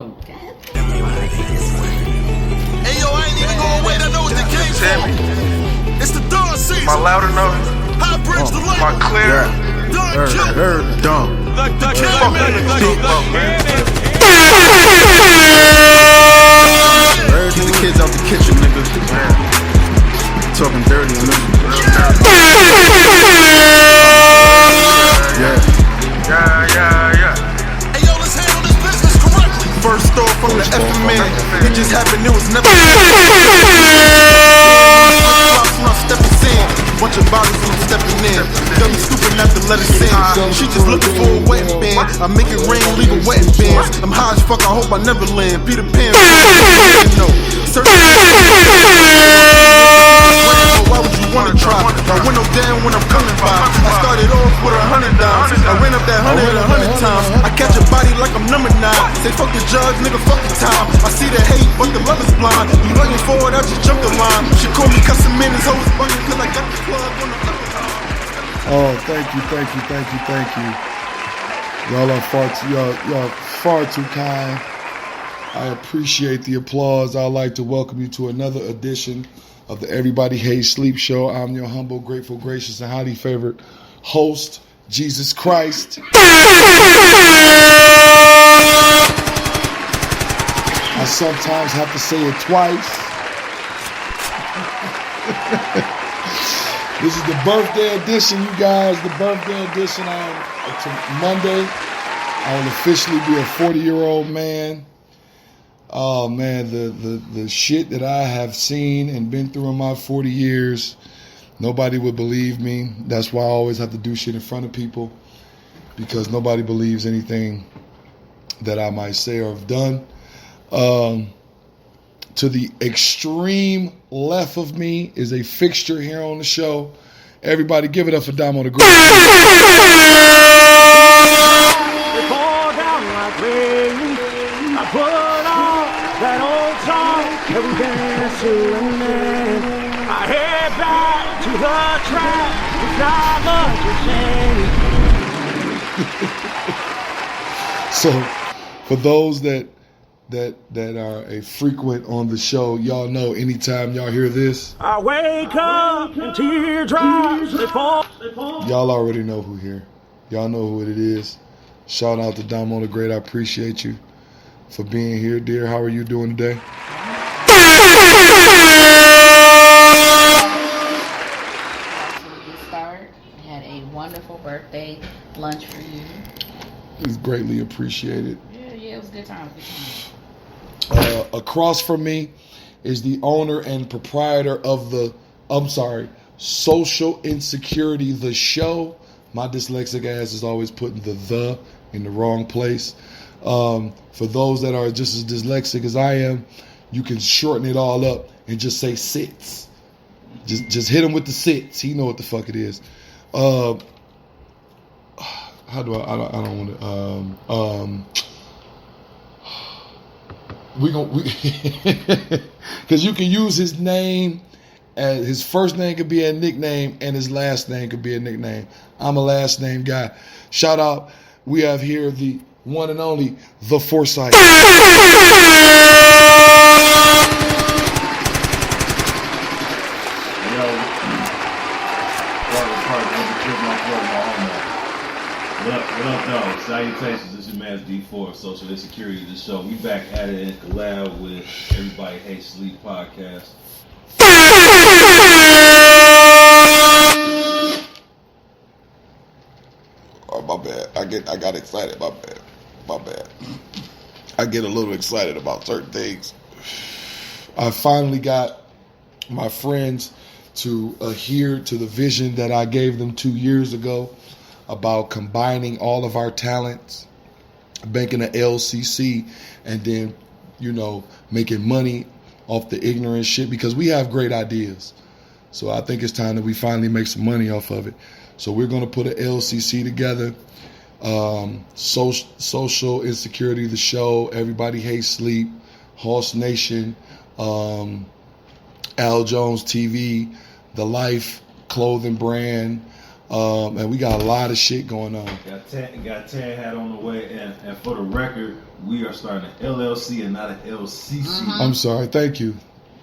Okay. Hey yo, I ain't even gonna wait, I know what they came for. It's the dawn season. My loud enough? High bridge the light. My clear? Dawn kill. Dumb. The killing man. Keep the kids out the kitchen, nigga. Talking dirty on them. Yeah. Hey yo, let's handle this business correctly. First off from the effing man. It just happened, it was never bunch of bodies when I'm stepping in. Dummy stupid not to let us in. She just looking for a wet band. I make it rain, leave a wet bands. I'm high as fuck, I hope I never land. Peter Pan. No. Why would you wanna try? My window down when I'm coming by. I started off with $100. I ran up that 100 times. I catch a body like I'm number 9. Say fuck the judge, nigga, fuck the time. I see the hate, but the love is blind. You looking for it, I just jumped the line. She call me cussing man, his hoes bugging cause I got the plug on the other side. Oh, thank you. Y'all are far too kind. I appreciate the applause. I'd like to welcome you to another edition of the Everybody Hates Sleep Show. I'm your humble, grateful, gracious, and highly favored host, Jesus Christ. I sometimes have to say it twice. This is the birthday edition, you guys. The birthday edition on Monday. I will officially be a 40-year-old man. Oh man, the shit that I have seen and been through in my 40 years, nobody would believe me. That's why I always have to do shit in front of people, because nobody believes anything that I might say or have done. To the extreme left of me is a fixture here on the show. Everybody give it up for Damo the Great. That old song that we danced to, and I head back to the track. It's not much to say. So, for those that are a frequent on the show, y'all know anytime y'all hear this, I wake up and teardrops they fall. y'all already know who here. Y'all know who it is. Shout out to Damo the Great. I appreciate you for being here, dear. How are you doing today? Start. Had a wonderful birthday lunch for you. It's greatly appreciated. Yeah, it was a good time. Across from me is the owner and proprietor of Social Insecurity, the show. My dyslexic ass is always putting the in the wrong place. For those that are just as dyslexic as I am, you can shorten it all up and just say sits. Just hit him with the sits. He know what the fuck it is. How do I don't want to because you can use his name as his first name could be a nickname and his last name could be a nickname. I'm a last name guy. Shout out. We have here the one and only The Foresight. What up, dog? Salutations, this is your man D4 of Social Insecurity, the show. We back at it in collab with Everybody Hates Sleep podcast. Oh, my bad. I got excited. My bad. I get a little excited about certain things. I finally got my friends to adhere to the vision that I gave them 2 years ago about combining all of our talents, making an LCC, and then, making money off the ignorant shit, because we have great ideas. So I think it's time that we finally make some money off of it. So we're going to put an LCC together. Social Insecurity, the show, Everybody Hates Sleep, Hoss Nation, Al Jones TV, The Life clothing brand, And we got a lot of shit going on. Got Tan Hat on the way, and for the record, we are starting an LLC and not an LCC. I'm sorry. Thank you.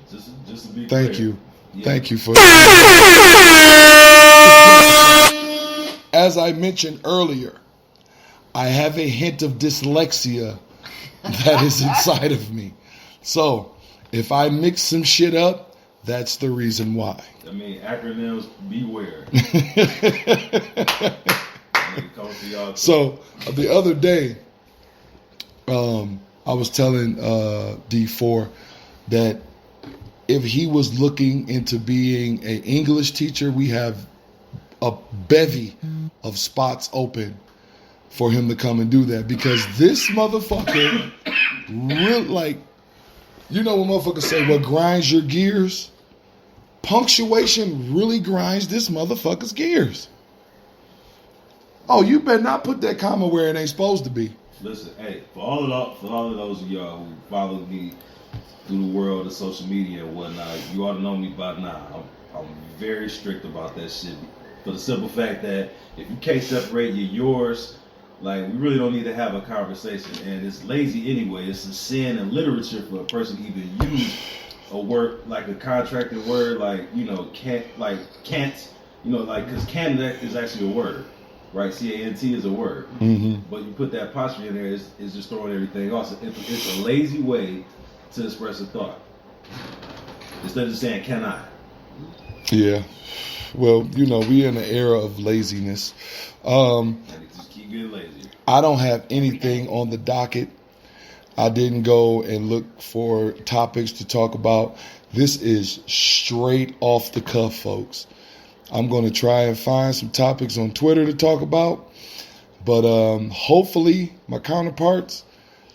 Just to be Thank clear. you. Yeah. Thank you for. As I mentioned earlier, I have a hint of dyslexia that is inside of me. So, if I mix some shit up, that's the reason why. I mean, acronyms, beware. So, the other day, I was telling D4 that if he was looking into being an English teacher, we have a bevy of spots open for him to come and do that, because this motherfucker real, like, you know when motherfuckers say what grinds your gears? Punctuation really grinds this motherfucker's gears. Oh, you better not put that comma where it ain't supposed to be. Listen, hey, for all of those of y'all who follow me through the world of social media and whatnot, you ought to know me by now. I'm very strict about that shit. For the simple fact that if you can't separate yours, like, we really don't need to have a conversation. And it's lazy anyway. It's a sin in literature for a person to even use a word, like a contracted word, like, you know, can't, you know, like, because can is actually a word, right? C-A-N-T is a word. Mm-hmm. But you put that apostrophe in there, is just throwing everything off. So it's a lazy way to express a thought. Instead of just saying, can I? Yeah. Well, you know, we in an era of laziness. And it just keep getting lazy. I don't have anything on the docket. I didn't go and look for topics to talk about. This is straight off the cuff, folks. I'm going to try and find some topics on Twitter to talk about. But hopefully my counterparts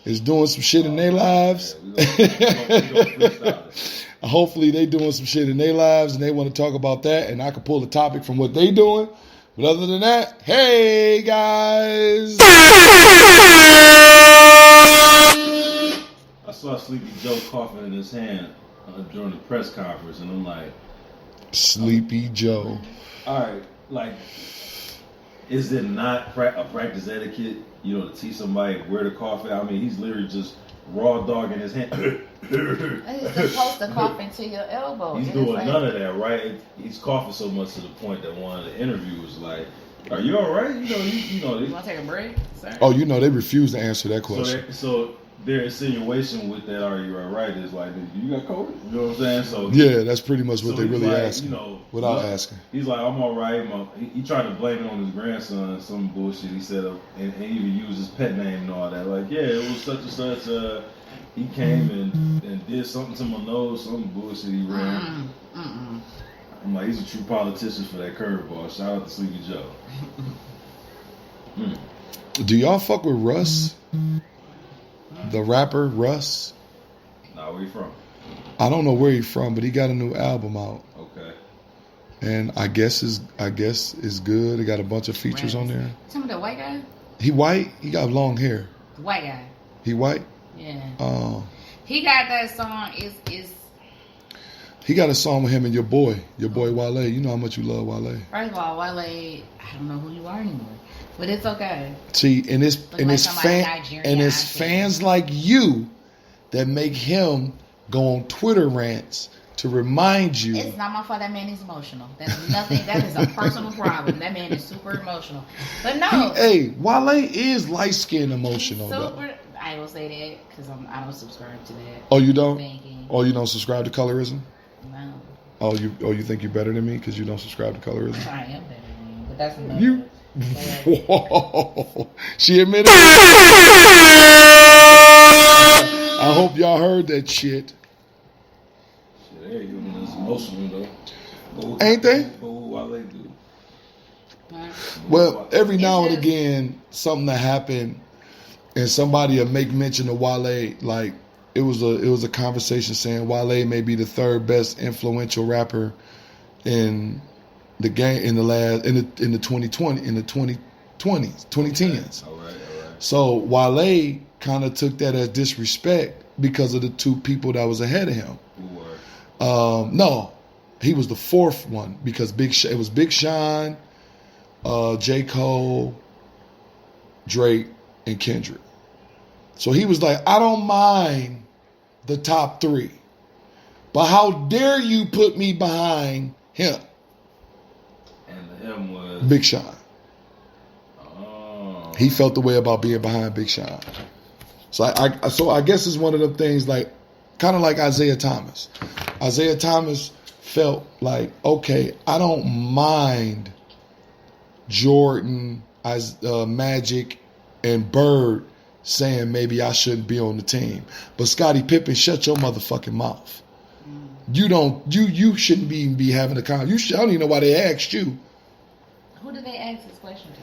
is doing some shit in their lives. Hopefully they doing some shit in their lives and they want to talk about that, and I can pull a topic from what they doing. But other than that, hey guys. I saw Sleepy Joe coughing in his hand during the press conference, and I'm like, Sleepy Joe. all right, like, is it not a practice etiquette, you know, to teach somebody where to cough at? I mean, he's literally just raw dog in his hand. He's supposed to cough into your elbow. He's And doing it's like, none of that, right? He's coughing so much to the point that one of the interviewers like, "Are you all right? You know, You want to take a break? Sorry. Oh, you know they refuse to answer that question. So their insinuation with that, "Are you all right?" is like, "You got COVID?" You know what I'm saying? So Yeah, that's pretty much what so they he's really like, ask, you know, without look, asking. He's like, "I'm all right." He tried to blame it on his grandson, some bullshit. He said, and even used his pet name and all that. Like, yeah, it was such and such. He came and did something to my nose, some bullshit he ran. I'm like, he's a true politician for that curveball. Shout out to Sleepy Joe. Do y'all fuck with Russ? The rapper Russ? Nah, where you from? I don't know where he's from, but he got a new album out. Okay. And I guess is good. It got a bunch of features on there. Some of the white guy? He white? He got long hair. The white guy. He white? Yeah. Oh. He got that song. Is He got a song with him and your boy Wale. You know how much you love Wale. first of all, Wale, I don't know who you are anymore, but it's okay. See, and it's like somebody Nigerian accent. fans like you that make him go on Twitter rants to remind you. It's not my fault. That man is emotional. That's nothing. That is a personal problem. That man is super emotional. But no. Hey, Wale is light skinned emotional though. Super. I will say that because I don't subscribe to that. Oh, you don't? Thinking. Oh, you don't subscribe to colorism? No. Oh, you think you're better than me because you don't subscribe to colorism? I am better than you, but that's another. You. But- Whoa. She admitted it. I hope y'all heard that shit. Shit, there you go. It's emotional though. Ain't they? But what Wale do? Well, every now and just- again, something that happened, and somebody will make mention of Wale. Like it was a conversation saying Wale may be the third best influential rapper in the game in the 2010s. All right. So Wale kind of took that as disrespect because of the two people that was ahead of him. Who were? No, he was the fourth one because it was Big Sean, J. Cole, Drake, and Kendrick. So he was like, I don't mind the top 3. But how dare you put me behind him? And the him was Big Sean. Oh. He felt the way about being behind Big Sean. So I guess it's one of them things like, kind of like Isaiah Thomas. Isaiah Thomas felt like, okay, I don't mind Jordan, Magic, and Bird saying maybe I shouldn't be on the team. But Scottie Pippen, shut your motherfucking mouth. You shouldn't even be having a conversation. I don't even know why they asked you. Who did they ask this question to?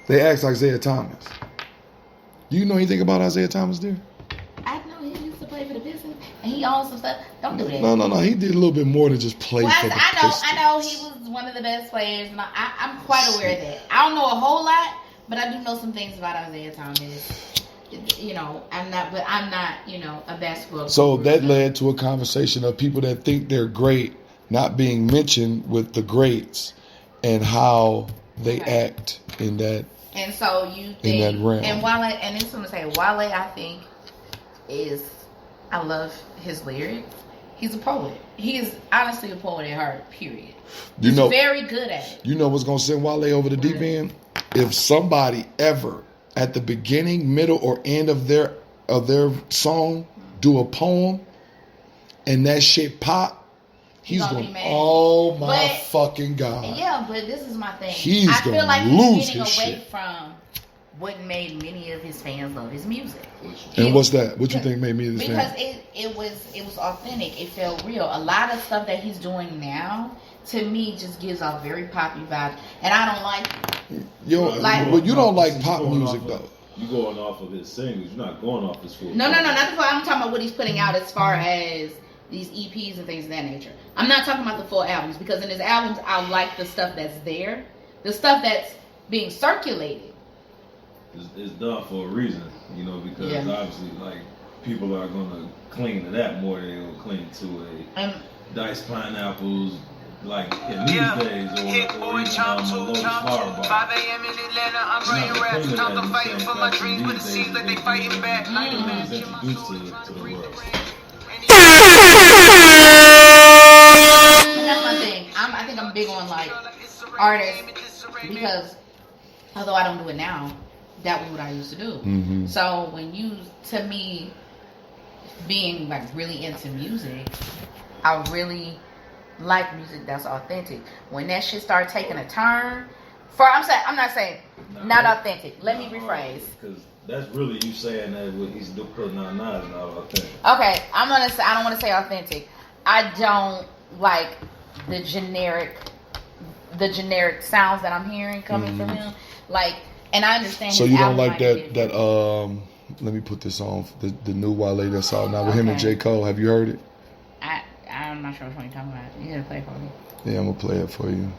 They asked Isaiah Thomas. Do you know anything about Isaiah Thomas, dear? I know he used to play for the Pistons, and he owns some stuff. Don't do that. No. He did a little bit more than just play Well, for the Pistons. I know he was one of the best players, and I'm quite aware of that. I don't know a whole lot, but I do know some things about Isaiah Thomas. You know, I'm not, you know, a basketball. So that led to a conversation of people that think they're great not being mentioned with the greats and how they act in that. And so you think, in that realm. And Wale, and it's going to say Wale, I think I love his lyrics. He's a poet. He is honestly a poet at heart. Period. He's very good at it. You know what's gonna send Wale over the deep end? If somebody ever at the beginning, middle, or end of their song do a poem and that shit pop, he's going, oh my fucking God. Yeah, but this is my thing. I feel like he's getting away shit. from what made many of his fans love his music. And what's that? What you think made me this Because fan? it was authentic. It felt real. A lot of stuff that he's doing now, to me, just gives off very poppy vibes, and I don't like it. But you don't like pop music though. You going off of his singles. You're not going off his full. No, not the full. I'm talking about what he's putting out as far as these EPs and things of that nature. I'm not talking about the full albums, because in his albums, I like the stuff that's there, the stuff that's being circulated. It's done for a reason, you know, because obviously, like, people are gonna cling to that more than they're gonna cling to a Diced Pineapples, like in these days, or even Lotus Fireball. 5 a.m. in Atlanta, I'm writing raps. Time to fight for my dreams, but it seems like they fighting back. Introduced to the world. And that's my thing. I think I'm big on like artists, because although I don't do it now, that was what I used to do. Mm-hmm. So when you, to me, being like really into music, I really like music that's authentic. When that shit started taking a turn, I'm not saying not authentic. Let me rephrase. Because that's really you saying that what he's putting out now is not authentic. Okay, I don't want to say authentic. I don't like the generic sounds that I'm hearing coming from him. Like, and I understand. So his you don't album like that let me put this on, the new Wale that's out now with him and J. Cole. Have you heard it? I'm not sure which one you're talking about. You gotta play it for me. Yeah, I'm gonna play it for you.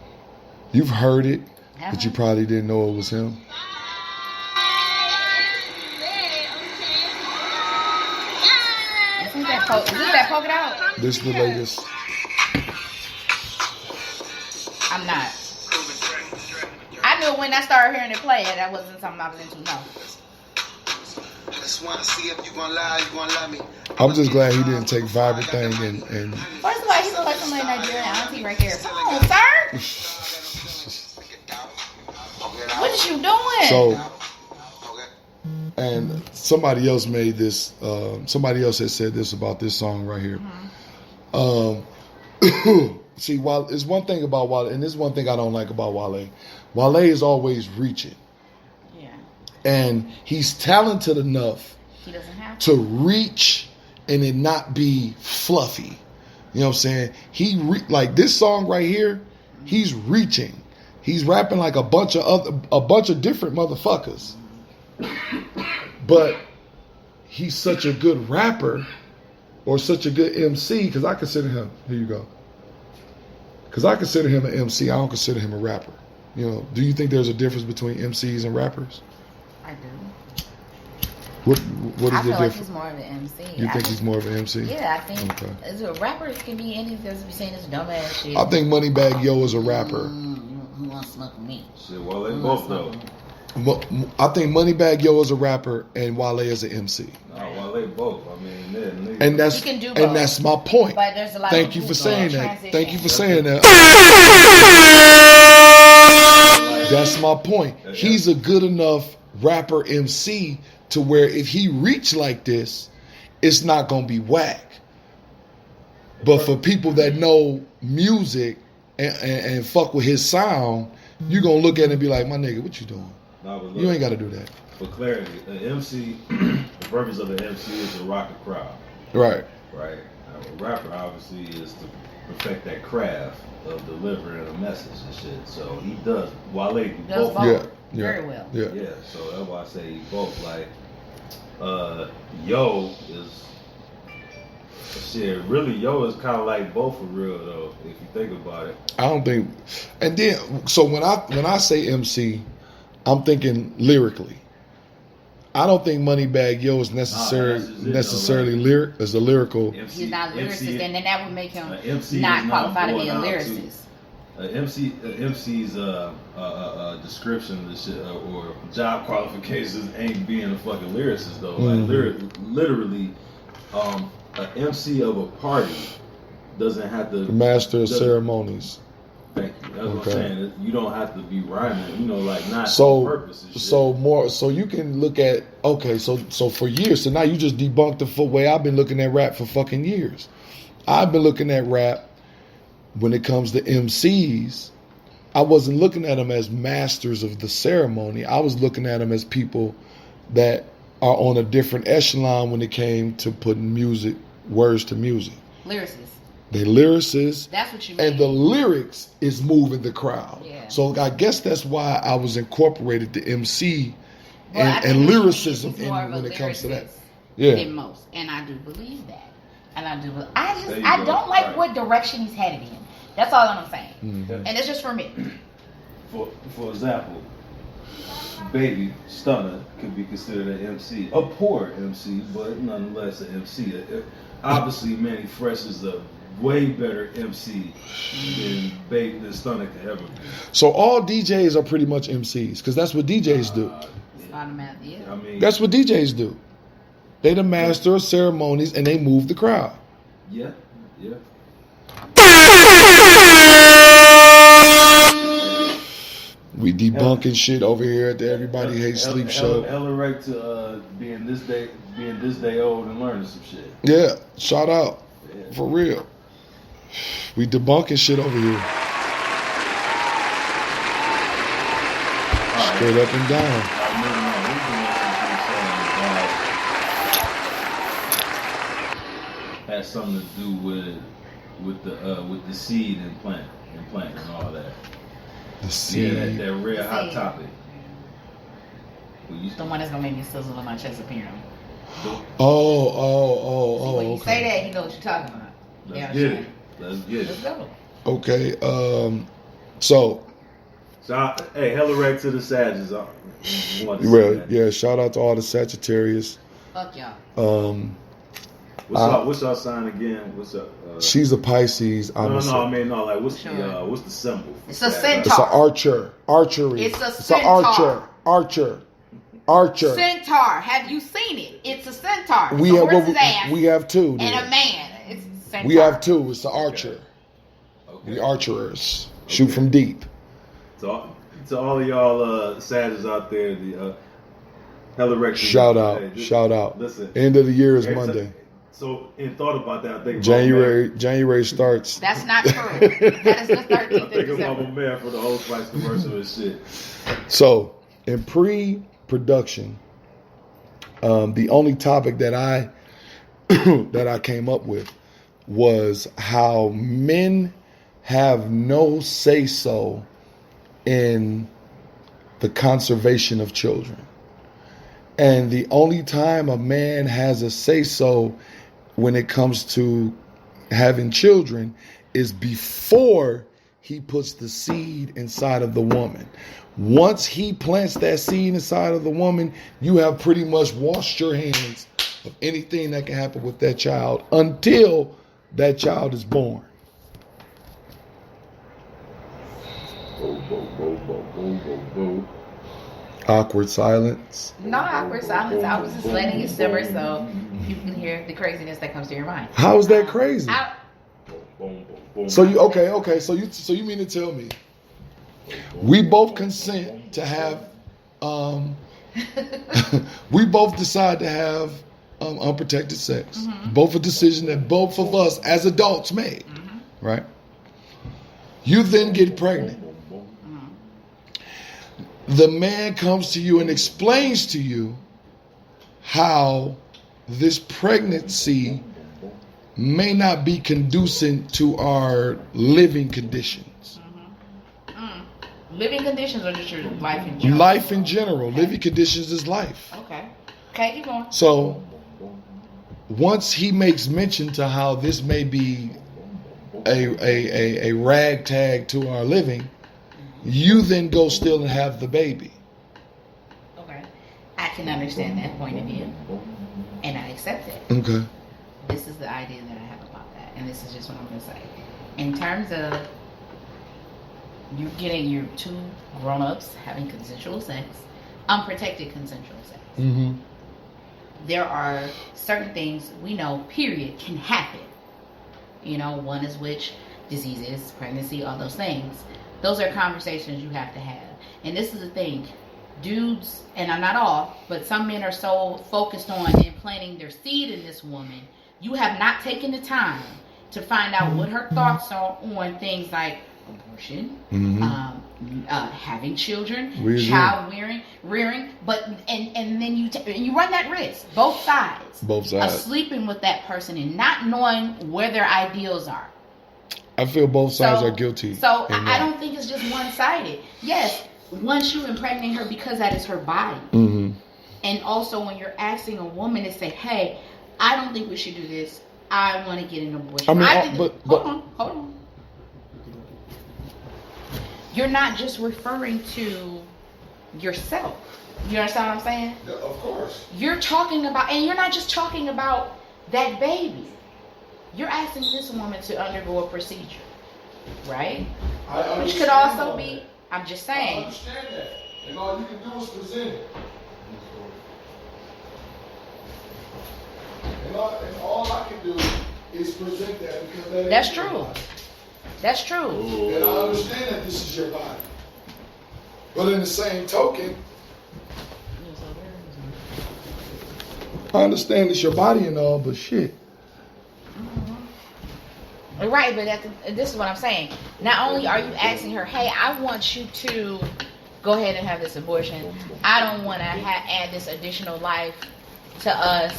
You've heard it, but you probably didn't know it was him. Isn't that Poke It Out? This is the latest. I'm not. I knew when I started hearing it play, that wasn't something I was into. No. Just want to see if you gonna lie, you gonna love me. I'm just glad he didn't take Vibrant Thing and First of all, he's like some Nigerian auntie right there. Come on, sir. What is you doing? so. And somebody else made this. Somebody else had said this about this song right here. See, while it's one thing about Wale, and this is one thing I don't like about Wale. Wale is always reaching. Yeah. And he's talented enough He doesn't have to reach and it not be fluffy. You know what I'm saying? Like this song right here, he's reaching. He's rapping like a bunch of different motherfuckers. But he's such a good rapper or such a good MC, because I consider him, here you go. Because I consider him an MC, I don't consider him a rapper. You know, do you think there's a difference between MCs and rappers? I do. What is I the feel like difference? he's more of an MC. You I think he's more of an MC? Yeah, I think Okay. as a rappers can be anything. Doesn't be saying this dumbass shit. I think Moneybagg Yo is a rapper. Who wants to smoke with me? Shit, well, they both though. I think Moneybagg Yo is a rapper and Wale is an MC. No, well, they both. I mean, they're niggas. And that's He can do both. and that's my point. But there's a lot Thank of you for people saying that that. transition. Thank you for saying that. That's my point. He's a good enough rapper MC to where if he reach like this, it's not gonna be whack. But for people that know music and fuck with his sound, you gonna look at it and be like, my nigga, what you doing? No, but You look, ain't gotta do that. For clarity, the MC, the purpose of the MC is to rock a crowd, Right. right? Now, a rapper obviously is to perfect that craft of delivering a message and shit. So he does. Wale do Does both. both. Yeah. Very well. Yeah. Yeah, so that's why I say he both. Like, Yo is shit. Really, Yo is kind of like both for real though. If you think about it. I don't think. And then, so when I say MC, I'm thinking lyrically. I don't think Moneybagg Yo is necessarily lyric as a lyrical. MC, He's not a lyricist, and then that would make him MC not is qualified to be a going out lyricist. MC's description of the shit or job qualifications ain't being a fucking lyricist though. Like literally, an MC of a party doesn't have to Master of doesn't- ceremonies. Thank you. That's what Okay. I'm saying. You don't have to be rhyming. You know, like not So on purpose. And shit. so you can look at so for years. So now you just debunked the way I've been looking at rap for fucking years. I've been looking at rap when it comes to MCs. I wasn't looking at them as masters of the ceremony. I was looking at them as people that are on a different echelon when it came to putting words to music. Lyricist. They lyricists. That's what you mean. And the lyrics is moving the crowd. Yeah. So I guess that's why I was incorporated the MC Well, I and think lyricism he's more of a when it comes to that. lyricist Yeah. than most, and I do believe that. And I do. There you I go. don't like Right. what direction he's headed in. That's all I'm saying. Mm-hmm. And it's just for me. For example, Baby Stunner could be considered an MC, a poor MC, but nonetheless an MC. Obviously, Manny Fresh is a way better MC than Stunner could ever be. So all DJs are pretty much MCs because that's what DJs do. It's automatic. Yeah. I mean, That's what DJs do. They the master of ceremonies and they move the crowd. yeah. We debunking shit over here at the Everybody Hates Sleep show. Ella right to being this day old and learning some shit. Yeah, shout out. Yeah. For real. We debunking shit over here. Straight up and down. Has something to do with the seed and plant and all that. The seed. Yeah, that real hot Seed. topic. The one that's gonna make me sizzle in my chest appearing. Oh, When you say okay. that, you know what you're talking about. Let's Yeah, get sure. it. Let's get Let's it. go. Okay, so, Hey, hella right to the Sages. yeah, shout out to all the Sagittarius. Fuck y'all. What's our sign again? What's up? She's a Pisces. I'm a I mean, no. Like, what's Sure. what's the symbol? It's a Sag? centaur. It's an archer. Archery. It's a It's an centaur. archer. Centaur. Have you seen it? It's a centaur. We It's a have horse's ass we have two. and there. a man. It's a centaur. We have two. It's the archer. Okay. We archerers. Shoot from deep. To all of y'all Sages out there, the hella right. Shout out. Hey, Shout out. Listen. End of the year is Hey, Monday. So, in thought about that, I think January starts. That's not true. That is the 13th I of think about December. my man for the Old Spice commercial and shit. So in pre-production, the only topic that I that I came up with was how men have no say-so in the conservation of children. And the only time a man has a say-so when it comes to having children is before he puts the seed inside of the woman. Once he plants that seed inside of the woman, you have pretty much washed your hands of anything that can happen with that child until that child is born. Awkward silence. No awkward silence. I was just letting it simmer so you can hear the craziness that comes to your mind. How is that crazy? I- So you okay? So you mean to tell me we both consent to have we both decide to have unprotected sex. Mm-hmm. Both a decision that both of us as adults made, right? You then get pregnant. The man comes to you and explains to you how this pregnancy may not be conducive to our living conditions. Living conditions or just your life in general? Life in general. Living conditions is life. Okay. Okay, keep going. So once he makes mention to how this may be a ragtag to our living, you then go still and have the baby. Okay. I can understand that point of view. And I accept it. Okay. This is the idea that I have about that. And this is just what I'm going to say. In terms of you getting your two grown-ups having consensual sex, unprotected consensual sex. Mm-hmm. There are certain things we know, period, can happen. You know, one is which diseases, pregnancy, all those things. Those are conversations you have to have. And this is the thing. Dudes, and I'm not all, but some men are so focused on implanting their seed in this woman, you have not taken the time to find out what her thoughts are on things like abortion, having children, child rearing, but and then you run that risk, both sides of sleeping with that person and not knowing where their ideals are. I feel both sides are guilty. So I don't think it's just one-sided. Yes, once you impregnate her because that is her body. Mm-hmm. And also when you're asking a woman to say, hey, I don't think we should do this. I want to get an abortion. Hold on. You're not just referring to yourself. You understand what I'm saying? Yeah, of course. You're talking about, and you're not just talking about that baby. You're asking this woman to undergo a procedure, right? Which could also be, I'm just saying. I understand that. And all you can do is present it. And all I can do is present that because that's true. That's true. And I understand that this is your body. But in the same token, I understand it's your body and all, but shit. Right, but this is what I'm saying. Not only are you asking her, hey, I want you to go ahead and have this abortion. I don't want to add this additional life to us.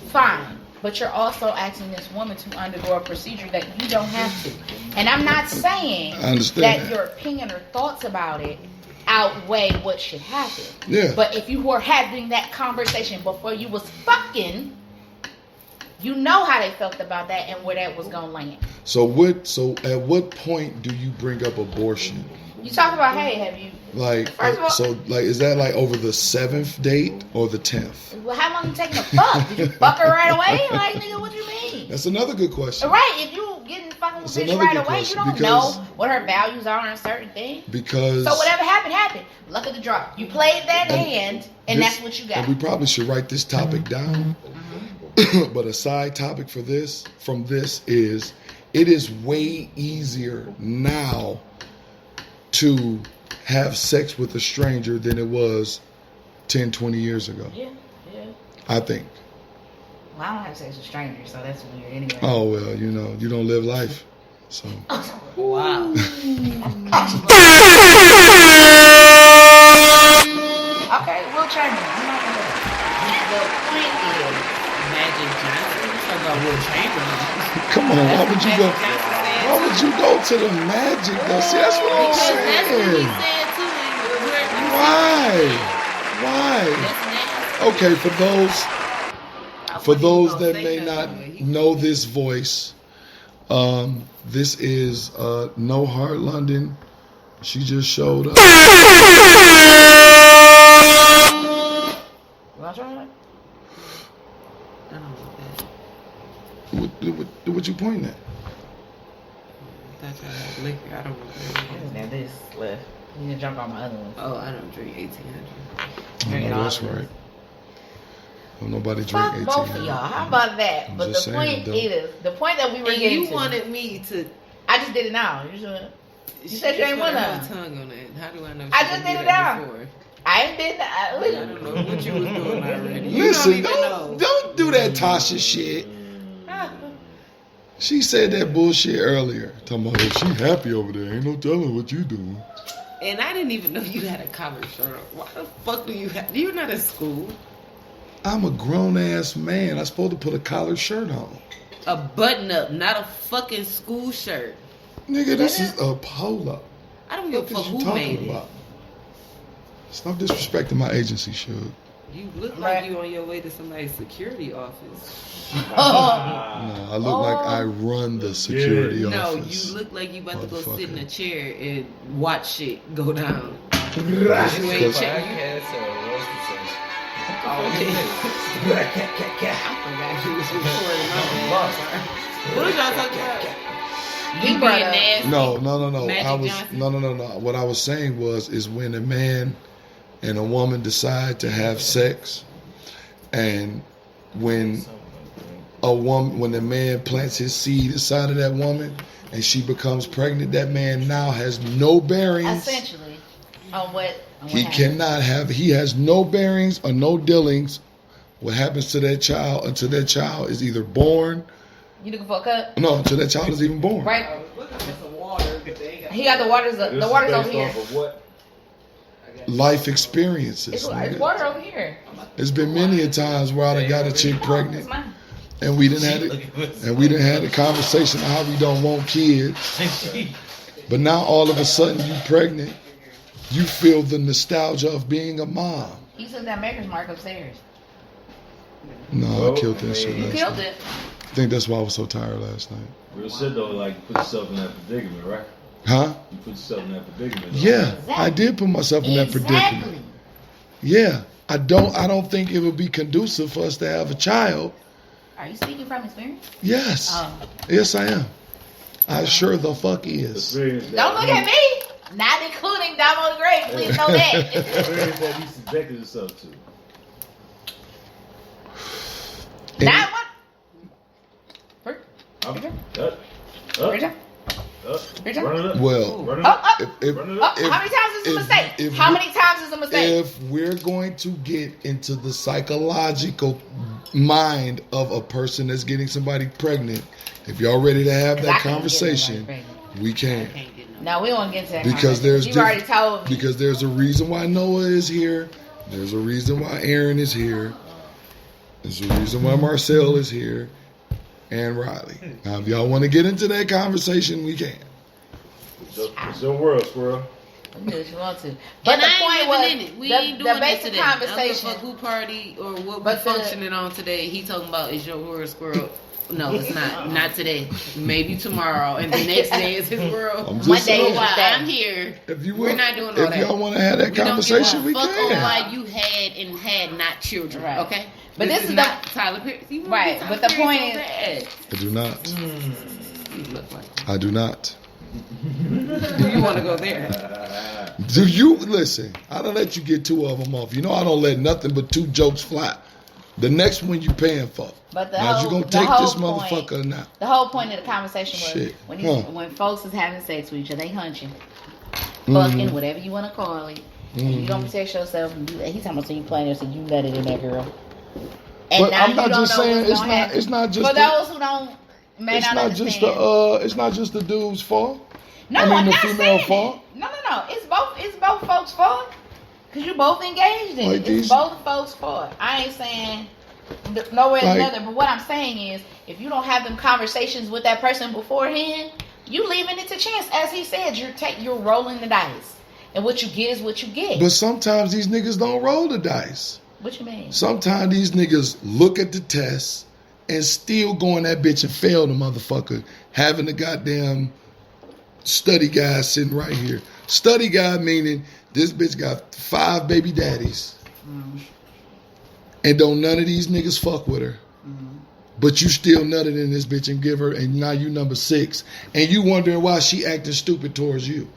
Fine. But you're also asking this woman to undergo a procedure that you don't have to. And I'm not saying that your opinion or thoughts about it outweigh what should happen. Yeah. But if you were having that conversation before you was fucking, you know how they felt about that and where that was going to land. So at what point do you bring up abortion? You talk about, hey, have you... Like, first of all, is that like over the 7th date or the 10th? Well, how long you taking to fuck? Did you fuck her right away? Like, nigga, what you mean? That's another good question. Right, if you getting fucking with bitch right away, you don't know what her values are on a certain thing. Because... So whatever happened. Luck of the draw. You played that hand, and that's what you got. And we probably should write this topic down. But a side topic from this is, it is way easier now to have sex with a stranger than it was 10, 20 years ago. Yeah. I think. Well, I don't have sex with strangers, so that's weird anyway. Oh, well, you know, you don't live life. So. Wow. Okay, we'll chime in. I'm not gonna... The point is, Magic Johnson, talking about Will Chamberlain. Come on, why would you go? Why would you go to the Magic though? See, that's what I'm saying. That's what he said too. Why? Okay, for those that may not know this voice, This is No Heart London. She just showed up. You want to try it? I don't want that. What you pointing at? That's a liquor. I don't want that. Now this left. You can jump on my other one. Oh, I don't drink 1800. Drink No, all that's of this. right. Well, nobody drink Fuck 18. both of y'all. How about that? I'm But the just saying, point though. is, the point that we were And getting you to. wanted me to. I just did it now. You said you ain't put want her to. tongue on it. How do I know? I she just didn't did do it that now. before? I ain't been. I don't know what you was doing already. You Listen, don't even know. don't do that Tasha shit. She said that bullshit earlier. Talking about, she happy over there. Ain't no telling what you doing. And I didn't even know you had a collared shirt on. Why the fuck do you have? You're not at school. I'm a grown ass man. I'm supposed to put a collared shirt on. A button up, not a fucking school shirt. Nigga, this is a polo. I don't give a What fuck is you who made talking it. about? Stop disrespecting my agency, Suge. You look Right. like you on your way to somebody's security office. No, I look like I run the security No, office. you look like you about to go sit in a Motherfucker. chair and watch shit go down. You ain't Because- check. I forgot you was recording. What was y'all talking about? He You brought being up- nasty. No. Magic I was Johnson? no. What I was saying is when a man and a woman decide to have sex, and when the man plants his seed inside of that woman, and she becomes pregnant, that man now has no bearings. Essentially, on what He happened. cannot have. He has no bearings or no dealings. What happens to that child until that child is either born? You looking for a cup? No, until that child is even born. Right. Looking for some water, but they ain't got. He got the waters. The water's over here. Life experiences. It's nigga. water over here. There's been many a times where I done got a chick It's pregnant, mine. and we didn't have a conversation of how we don't want kids. But now all of a sudden you pregnant, you feel the nostalgia of being a mom. He took that maker's mark upstairs. No, I killed that shit You last killed night. it. I think that's why I was so tired last night. Real shit though, like you put yourself in that predicament, right? Huh? You put yourself in that predicament. Yeah, I did put myself in that predicament. Yeah, I don't think it would be conducive for us to have a child. Are you speaking from experience? Yes. Oh. Yes, I am. I sure the fuck is. Don't look at me. Not including Damo the Great. Please know that. Experience that you subjected yourself to. Not one. Up, Richard? up, Richard? Richard? run it up. Well, Run it Oh, up. oh, if, Run it oh, up. if- how many times is a if- mistake? if How we- many times is a mistake? if we're going to get into the psychological mind of a person that's getting somebody pregnant, if y'all ready to have 'Cause I that can't get conversation, nobody pregnant. we can. Can't get no. No, we won't get into that. Because there's You've already told me. because there's a reason why Noah is here. There's a reason why Aaron is here. There's a reason why Marcel is here, and Riley. Now, if y'all want to get into that conversation, we can. It's your world, squirrel. You do what you want to. But And the I point ain't was, living in it. We ain't the doing it basic today. I don't conversation. give a fuck who party or what we But the- functioning on today. He talking about is your world squirrel. No, it's not. Not today. Maybe tomorrow, and the next day is his world. I'm just Monday saying, is While his day. I'm here, if you we're want, not doing all if that. y'all want to have that We don't conversation, give we a fuck on can. why you had and had not children. Right. Okay, But this is the- not Tyler Perry. You wanna Right, be but Tyler the Perry point so is- bad. I do not. You look like. I do not. Do you want to go there? Do you listen? I don't let you get two of them off. You know I don't let nothing but two jokes fly. The next one you paying for. But the now whole, you gonna the take whole this point, motherfucker or not? The whole point of the conversation was Shit. when Huh. when folks is having sex with each other, they hunching, Mhm. fucking, whatever you want to call it, and you Mhm. gonna protect yourself and do that. He's talking about so you playing there, so you let it in that girl. And But now I'm you not don't just know saying what's it's gonna not. happen. It's not just. For the, those who don't may it's not not understand. just the. It's not just the dude's fault. No, I mean, I'm the not female saying fault. it. No. It's both folks' fault. Cause you both engaged in Like it. these- It's both folks' fault. I ain't saying nowhere Like- another. But what I'm saying is, if you don't have them conversations with that person beforehand, you leaving it to chance. As he said, you're rolling the dice, and what you get is what you get. But sometimes these niggas don't roll the dice. What you mean? Sometimes these niggas look at the test and still go in that bitch and fail the motherfucker, having the goddamn study guy sitting right here. Study guy meaning this bitch got 5 baby daddies. And don't none of these niggas fuck with her. But you still nutted in this bitch and give her, and now you number 6. And you wondering why she acting stupid towards you.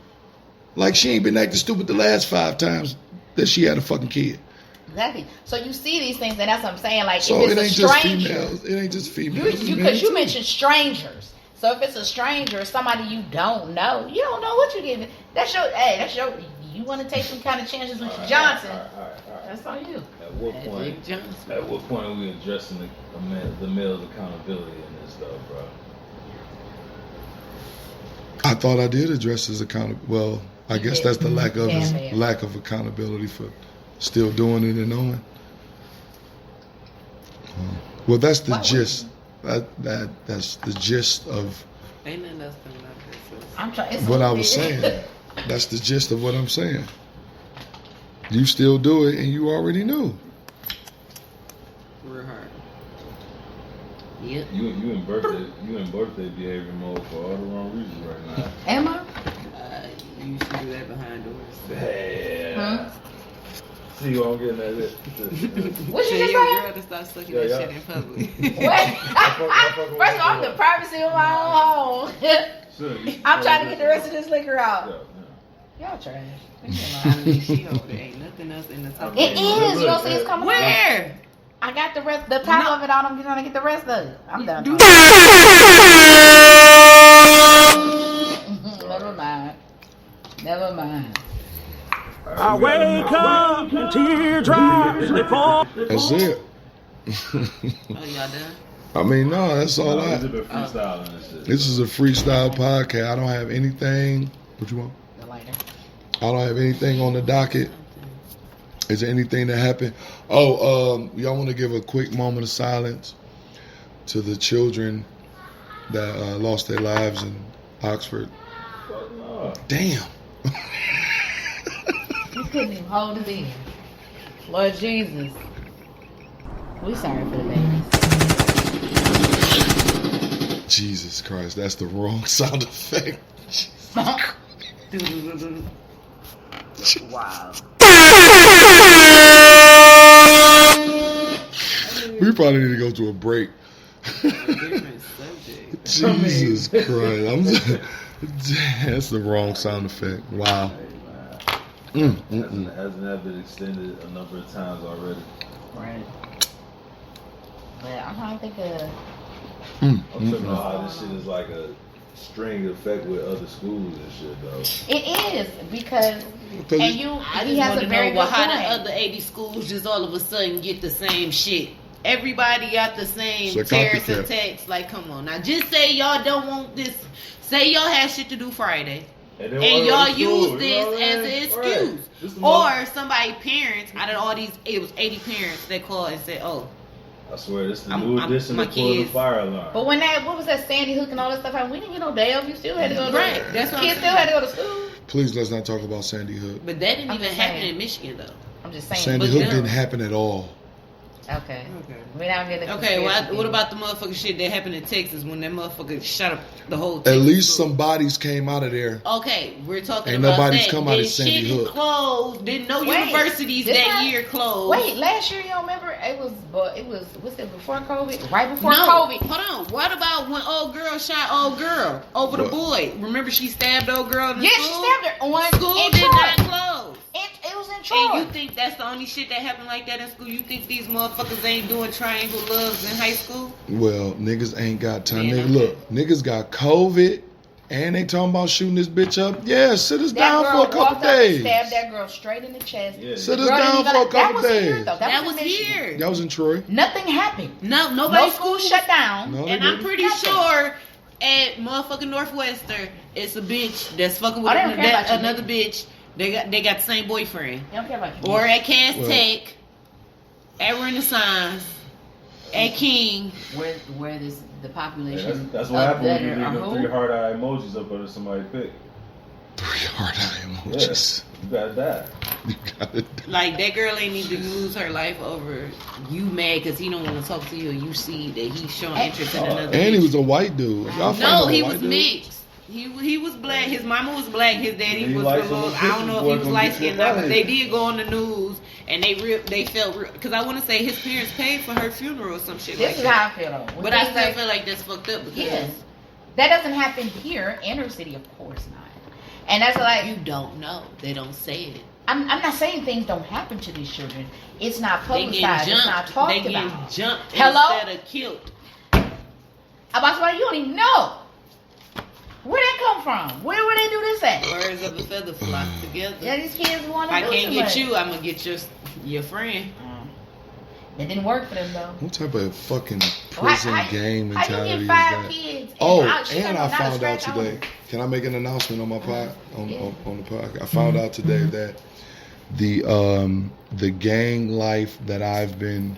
Like she ain't been acting stupid the last 5 times that she had a fucking kid. Exactly. So you see these things, and that's what I'm saying. Like, So if it it's ain't a just stranger, females. It ain't just females. because you mentioned strangers. So if it's a stranger, somebody you don't know what you're getting. That's your. You want to take some kind of chances with your Johnson? That's on you. At what point are we addressing the male's accountability in this though, bro? I thought I did address his accountability. Well, I guess that's the lack of accountability for still doing it and knowing. Well, that's the gist. That's the gist of Ain't nothing else coming out of this. I'm trying. what I was saying. That's the gist of what I'm saying. You still do it, and you already knew. Real hard. Yep. You in birthday behavior mode for all the wrong reasons right now. Am I? You used to do that behind doors. Yeah. See what I'm getting at this. What you Tell just your say? girl to stop sucking that shit in public. What? First of all, I'm the privacy of my own home. I'm trying to get the rest of this liquor out. Y'all trash. I mean, she over there. Ain't nothing else in the top. It is. You don't see it's coming out. Where? I got the rest. The top of it out. I'm trying to get the rest of it. I'm done. Never mind. I wake up and teardrops they fall. That's it. Oh, y'all done? I mean, no, that's all I. This is a freestyle podcast. I don't have anything. What you want? The lighter. I don't have anything on the docket. Is there anything that happened? Oh, y'all want to give a quick moment of silence to the children that lost their lives in Oxford? Damn. You couldn't even hold it in. Lord Jesus. We sorry for the babies. Jesus Christ, that's the wrong sound effect. Wow. We probably need to go to a break. Different subject. Jesus Christ. That's the wrong sound effect. Wow. Hasn't that been extended a number of times already? Right. But I'm trying to think of. I'm talking about how this shit is like a string effect with other schools and shit, though. It is because I he just has want a to very know good how point. the other 80 schools just all of a sudden get the same shit. Everybody got the same It's a terrorist copycat. attacks. Like, come on. Now, just say y'all don't want this. Say y'all have shit to do Friday. And y'all use this as an excuse. Or somebody, parents, out of all these, it was 80 parents that called and said, oh. I swear, this is the new edition my of pulling the kids. fire alarm. But when what was that Sandy Hook and all that stuff happened, we didn't get no day off. You still had to go to Right, that's what I'm kids still had to go to school. Please let's not talk about Sandy Hook. But that didn't I'm even just happen saying. in Michigan, though. I'm just saying. Sandy but Hook no. didn't happen at all. Okay. We're not getting Okay, what about the motherfucking shit that happened in Texas when that motherfucker shot up the whole At Texas least school? some bodies came out of there. Okay, we're talking Ain't about nobody's that. come out of They Sandy shit Hook. closed. Didn't know Wait, universities this that not- year closed. Wait, last year you don't remember? It was what's it before COVID? Right before No, COVID. hold on. What about when old girl shot old girl over the What? boy? Remember she stabbed old girl in the Yeah, she school? stabbed her on School in did Troy. not close. It was in And Troy. you think that's the only shit that happened like that in school? You think these motherfuckers ain't doing triangle loves in high school? Well, niggas ain't got time. Man, Nigga, look, niggas got COVID and they talking about shooting this bitch up. Yeah, sit us That down girl for a couple walked up and days. stabbed that girl straight in the chest. Yeah. Sit The us girl down didn't for a even- couple that was days. Here, though. That in was Michigan. here. That was in Troy. Nothing happened. No, No nobody school shut down. No, they And I'm didn't. pretty sure at motherfucking Northwestern, it's a bitch that's fucking with Oh, they don't care about you, another bitch. They got the same boyfriend. They don't care about you. Or at Cass Well- Tech, at Renaissance, at King. where the Yeah, population that's what happened when you are leave them who? 3 hard eye emojis up under somebody's pic. 3 hard eye Yeah, emojis. you gotta die. You gotta. Like, that girl ain't need to lose her life over you mad because he don't want to talk to you, or you see that he's showing interest in another And he bitch. was a white dude. Y'all find No, him a he white was dude? mixed. He was black. His mama was black. His daddy He was likes a little. them I don't know if he boys was gonna light get you skinned, but right. they did go on the news and they felt real. Because I want to say his parents paid for her funeral or some shit This like is that. how I feel though. When But I things still like- feel like that's fucked up because yeah, that doesn't happen here, inner city, of course not. And that's like you don't know. They don't say it. I'm not saying things don't happen to these children. It's not They publicized. get It's not jumped. talked They get about. jumped Hello? instead of killed. About why you don't even know. Where that come from? Where would they do this at? Birds of a feather flock together. Yeah, these kids want If to I do can't too get much. you, I'm gonna get your friend. It didn't work for them though. What type of fucking prison gang How mentality you is get 5 that? kids? Oh, she and got I not a found out scratch on today. her. Can I make an announcement on my pod on the podcast? I found out Mm-hmm. today that the gang life that I've been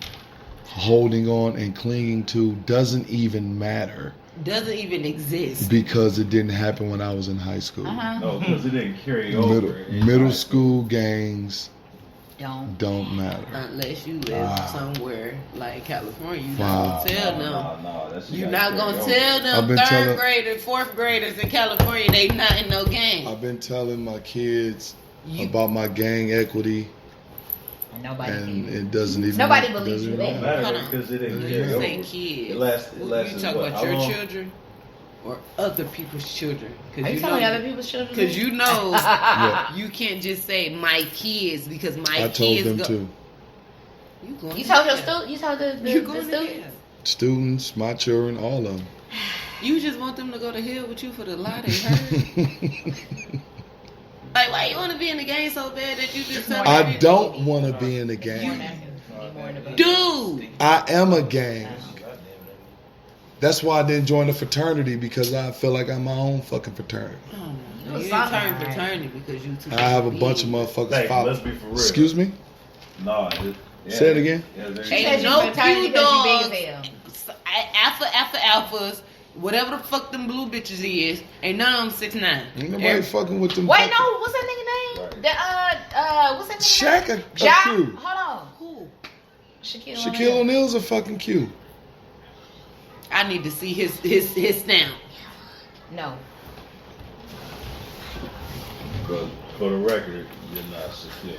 holding on and clinging to doesn't even matter Doesn't even exist. because it didn't happen when I was in high school. No, because it didn't carry over. in Middle high school gangs Don't. don't matter. Unless you live Wow. somewhere like California, you're Wow. not gonna tell them. No, that shit You're gotta not gonna carry tell over. I've them been third telling- graders, fourth graders in California they not in no gang. I've been telling my kids You- about my gang equity, And nobody. and believes. it doesn't even. Nobody believes you doesn't there. even Don't matter. matter because it didn't You carry over. say kids. It lasts you what, talk about how your long? children or other people's children? Are you telling other people's children? Because you know Yeah. you can't just say my kids because my I kids told them go. too. You going You to told your jail. student. You told the You going to student. jail. Students, my children, all of them. You just want them to go to hell with you for the lie they heard. Like, why you want to be in the game so bad that you just tell I me- don't want to be in the gang. Dude, I am a gang. That's why I didn't join the fraternity, because I feel like I'm my own fucking fraternity. you didn't turn fraternity because you too. I have a bunch of motherfuckers Hey, follow. let's be for real. Excuse me? No, Say it again. Ain't no few dogs, alphas, whatever the fuck them blue bitches is, ain't none of them 6'9". Ain't nobody fucking with them. Wait, fucking- no. What's that nigga name? The what's that nigga Shaq name? a Ja. Q. Hold on. Who? Shaquille. Shaquille O'Neal's a fucking Q. I need to see his stamp. No. For the record, you're not Shaquille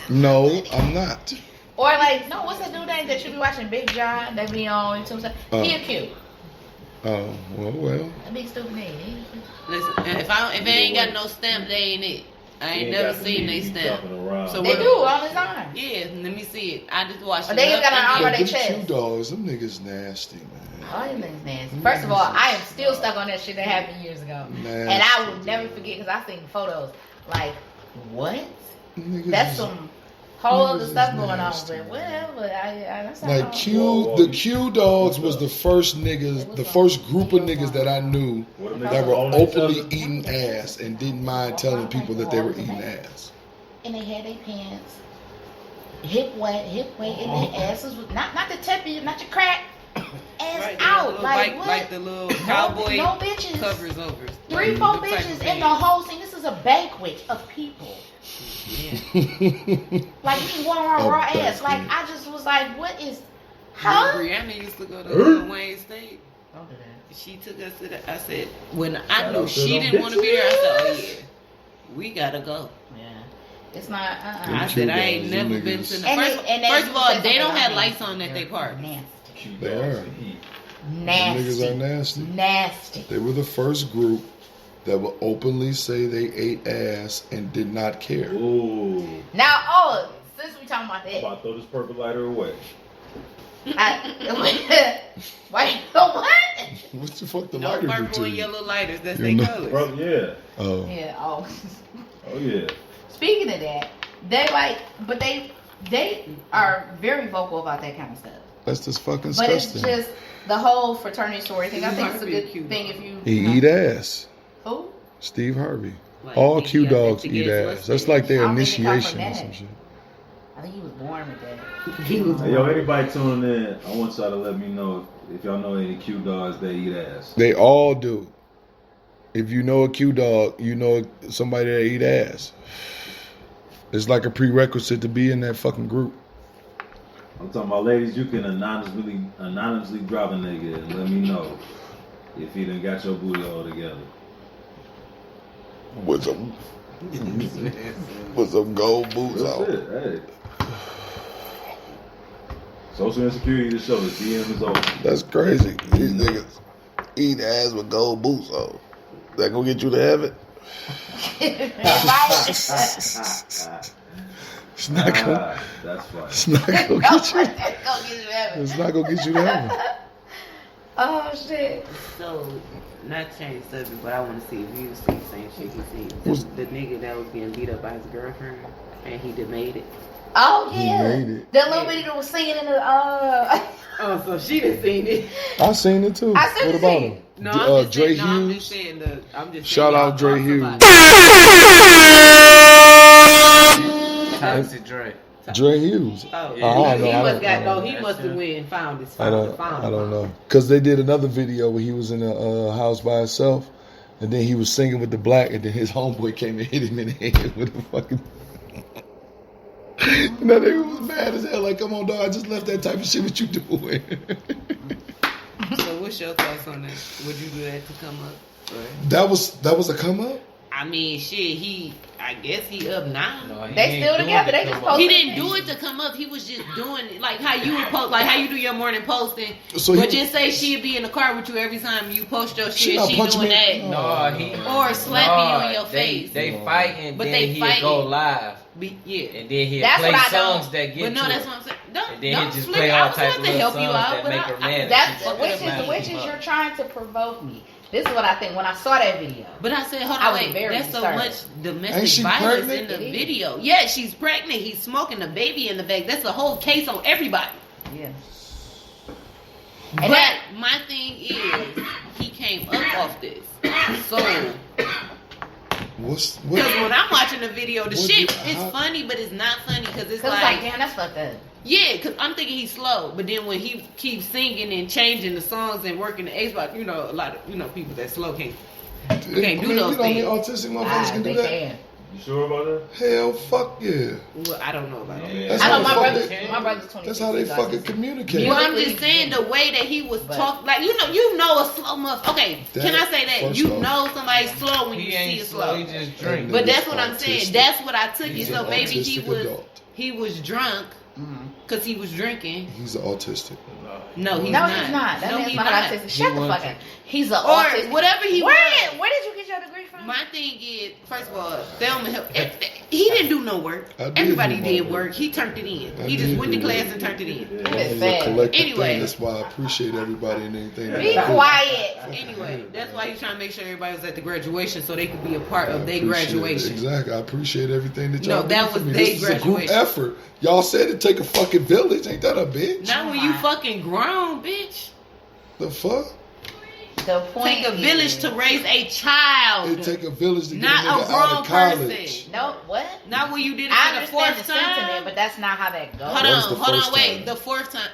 O'Neal. No, I'm not. Or like, no. What's that dude name that you be watching? Big John. That be on YouTube. He a cute. Oh, well. A big stupid nigga. Listen, if it ain't got no stamp, they ain't it. I ain't never seen they stamp. So They what- do all the time. Yeah, let me see it. I just watched it. They got an arm But on their them chest. Q dogs, them niggas nasty, man. All them things nasty. First of all, I am still stuck on that shit that happened years ago, and I will never forget because I seen photos. Like, what? Niggas That's is- some whole other niggas stuff is going on. nasty. But whatever. That's not Like all. the Q dogs was the first niggas, the first group of niggas that I knew that were openly eating ass and didn't mind telling people that they were eating ass. And they had their pants hip weight, and their asses was not the tippy, not your crack, ass Right, out. Like what? like the little cowboy no bitches. covers over. 3, 4 bitches in the whole thing. This is a banquet of people. Yeah. Like me walking around A raw ass. banquet. Like I just was like, what is? Huh? Brianna used to go to Lil Wayne State. Don't do that. She took us to the. I said when I Shout knew out to she them didn't want to be there. I said, oh bitches. yeah, we gotta go. Yeah, it's not. Them I Q said I ain't dogs, them never been niggas- to. The, And first, they- and they first of all, said they don't something have about lights me. on at their park. Nasty. They are. Them niggas are nasty. Nasty. They were the first group that would openly say they ate ass and did not care. Ooh. Now, since we talking about I'm that, about to throw this purple lighter away. wait, what? What the fuck the No lighter do purple to and you? yellow lighters. That's You their know- colors. Bro, yeah. Oh. Yeah. Oh. Oh, yeah. Speaking of that, they are very vocal about that kind of stuff. That's just fucking But it's disgusting. just the whole fraternity story thing. I think it's a Harvey good cute thing dog. if you. He eat ass. Who? Steve Harvey. Like, All he Q got that dogs big eat ass ass. mustache. That's like their I don't think it come initiation from or that. some shit. I think he was born with that. He was Hey, yo, anybody tuning in, I want y'all to let me know if y'all know any Q dogs that eat ass. They all do. If you know a Q dog, you know somebody that eat ass. It's like a prerequisite to be in that fucking group. I'm talking about ladies. You can anonymously drop a nigga and let me know if he done got your booty all together. With some gold boots That's on. it. Hey. Social insecurity to show the DM is open. That's crazy. These niggas eat ass with gold boots on. That gonna get you to heaven? It's not gonna. That's funny. It's not gonna get you. It's not gonna get you to heaven. Oh shit. So, not change subject, but I want to see if you see the same shit he seen. The nigga that was getting beat up by his girlfriend, and he made it. Oh He yeah. made it. That little bitty that was singing in the Oh, so she done seen it. I seen it too. I seen What it about too. him? No, I'm just Dre saying, no, I'm Hughes. just saying I'm just Shout saying out Dre y'all Hughes. talk about Toxic Dre. Dre Hughes. Oh, Yeah. I don't know. he I must don't got know. he must have went and found his I don't know. Cause they did another video where he was in a house by himself, and then he was singing with the black, and then his homeboy came and hit him in the head with a fucking. And that nigga was mad as hell. Like, come on, dog. I just left that type of shit. What you doing? So what's your thoughts on that? Would you do that to come up? Or? That was a come up. I mean, shit. I guess he up now. No, he They ain't still doing together. it They to just come up. He didn't do it to come up. He was just doing it like how you would post, like how you do your morning posting. So but he- just say she'd be in the car with you every time you post your She shit. not She punching doing me. that. No, he Or slapping you in your face. They fighting, But then they he'll fighting. go live, Yeah. and then he'll That's play what I songs don't- that get But no, to that's her. what I'm saying. And Don't then he just flip play it. all I was type about of to little help you songs out, that but make her mad. That's Fuck which that is man. you're trying to provoke me. This is what I think when I saw that video. But I said, hold I on, was wait. very That's so disturbed. much Ain't domestic she violence pregnant? in the It is. video. Yeah, she's pregnant. He's smoking a baby in the back. That's the whole case on everybody. Yeah. But that- my thing is, he came up off this. So, What? because when I'm watching the video, the What shit do- is how- funny, but it's not funny because it's Cause it's like, damn, that's fucked up. yeah, because I'm thinking he's slow, but then when he keeps singing and changing the songs and working the Xbox, a lot of people that slow can't do those You know how many things. autistic motherfuckers can do They that? can. You sure about that? Hell, fuck yeah. Well, I don't know about that. That's I how know they my fucking- brother's 26. That's how they he's fucking autistic. communicate. Well, I'm just saying the way that he was But- talking, like you know a slow motherfucker. Okay, can I say that? First You off, know somebody's slow when He you see ain't it slow. slow. He just drink. But Nigga's that's what I'm saying. autistic. That's what I took it. He's So an maybe autistic adult. he was drunk because he was drinking. He's autistic. No, he's No, not. he's not. That no, man's he's not not. autistic. Shut the wasn't. fuck up. He's an Or autistic. whatever he Where was. did you get your degree from? My thing is, first of all, Thelma help. He didn't do no work. I did Everybody do my did work. work. He turned it in. I He just did went to do class work. and turned it in. It's It's a sad. collective Anyway. thing. That's why I appreciate everybody and anything. that Be I do. quiet. Anyway, that's why he's trying to make sure everybody was at the graduation so they could be a part I of their appreciate it. graduation. Exactly. I appreciate everything that No, y'all that do for was me. they This is a group graduation. effort. Y'all said it take a fucking village. Ain't that a bitch? Not when you fucking grown, bitch. The fuck? The point Take a is- village to raise a child. It take a village to get Not a a nigga out grown of college. person. No, what? Not when you did it I for the understand the fourth time. sentiment, but that's not how that goes. Hold What's the on, first wait. time? The fourth time.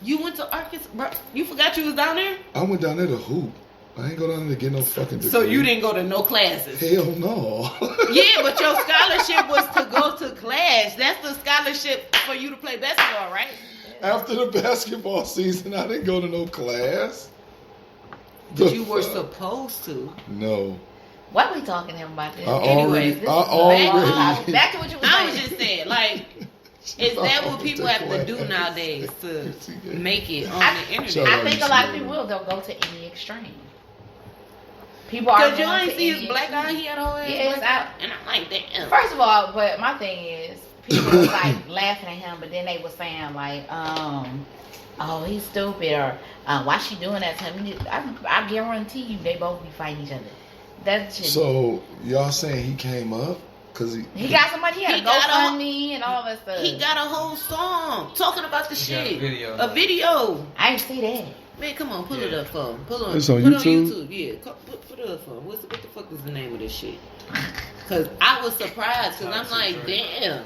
You went to Arkansas, bro. You forgot you was down there? I went down there to hoop. I ain't go down there to get no fucking degree. So you didn't go to no classes. Hell no. Yeah, but your scholarship was to go to class. That's the scholarship for you to play basketball, right? After the basketball season, I didn't go to no class. But you were supposed to. No. Why are we talking to him about this? Anyways, This this is is already. back to what you were I was saying. just saying, like, is that what people have to do nowadays to make it on the internet? Shut I think a lot of people will. They'll go to any extreme. People are Because you going ain't to see any his black eye, extreme. he had a whole ass Yes, black eye. And I'm like, damn. First of all, but my thing is, people was like laughing at him, but then they were saying like, oh, he's stupid, or why she doing that to him? I guarantee you, they both be fighting each other. That's just. So y'all saying he came up because He got so much. He had He a got a- GoFundMe and all that stuff. He got a whole song talking about the He got shit. a video. A video. I didn't see that. Man, come on, pull it up for him. Pull on. It's on put YouTube? on YouTube. Yeah, put it up for him. What the fuck is the name of this shit? Because I was surprised. Because I'm like, damn.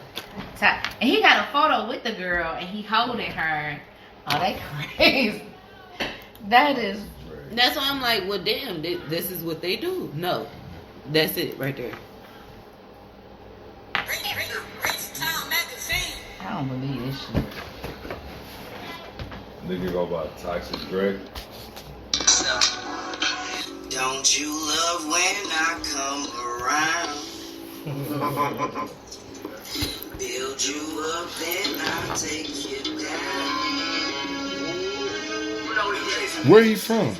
And he got a photo with the girl, and he holding her. Oh, they crazy. That is. That's why I'm like, well, damn. This is what they do. No, that's it right there. don't believe this shit. Nigga go by Toxic Dre. Don't you love when I come around? Build you up, then I'll take you down. Where he from?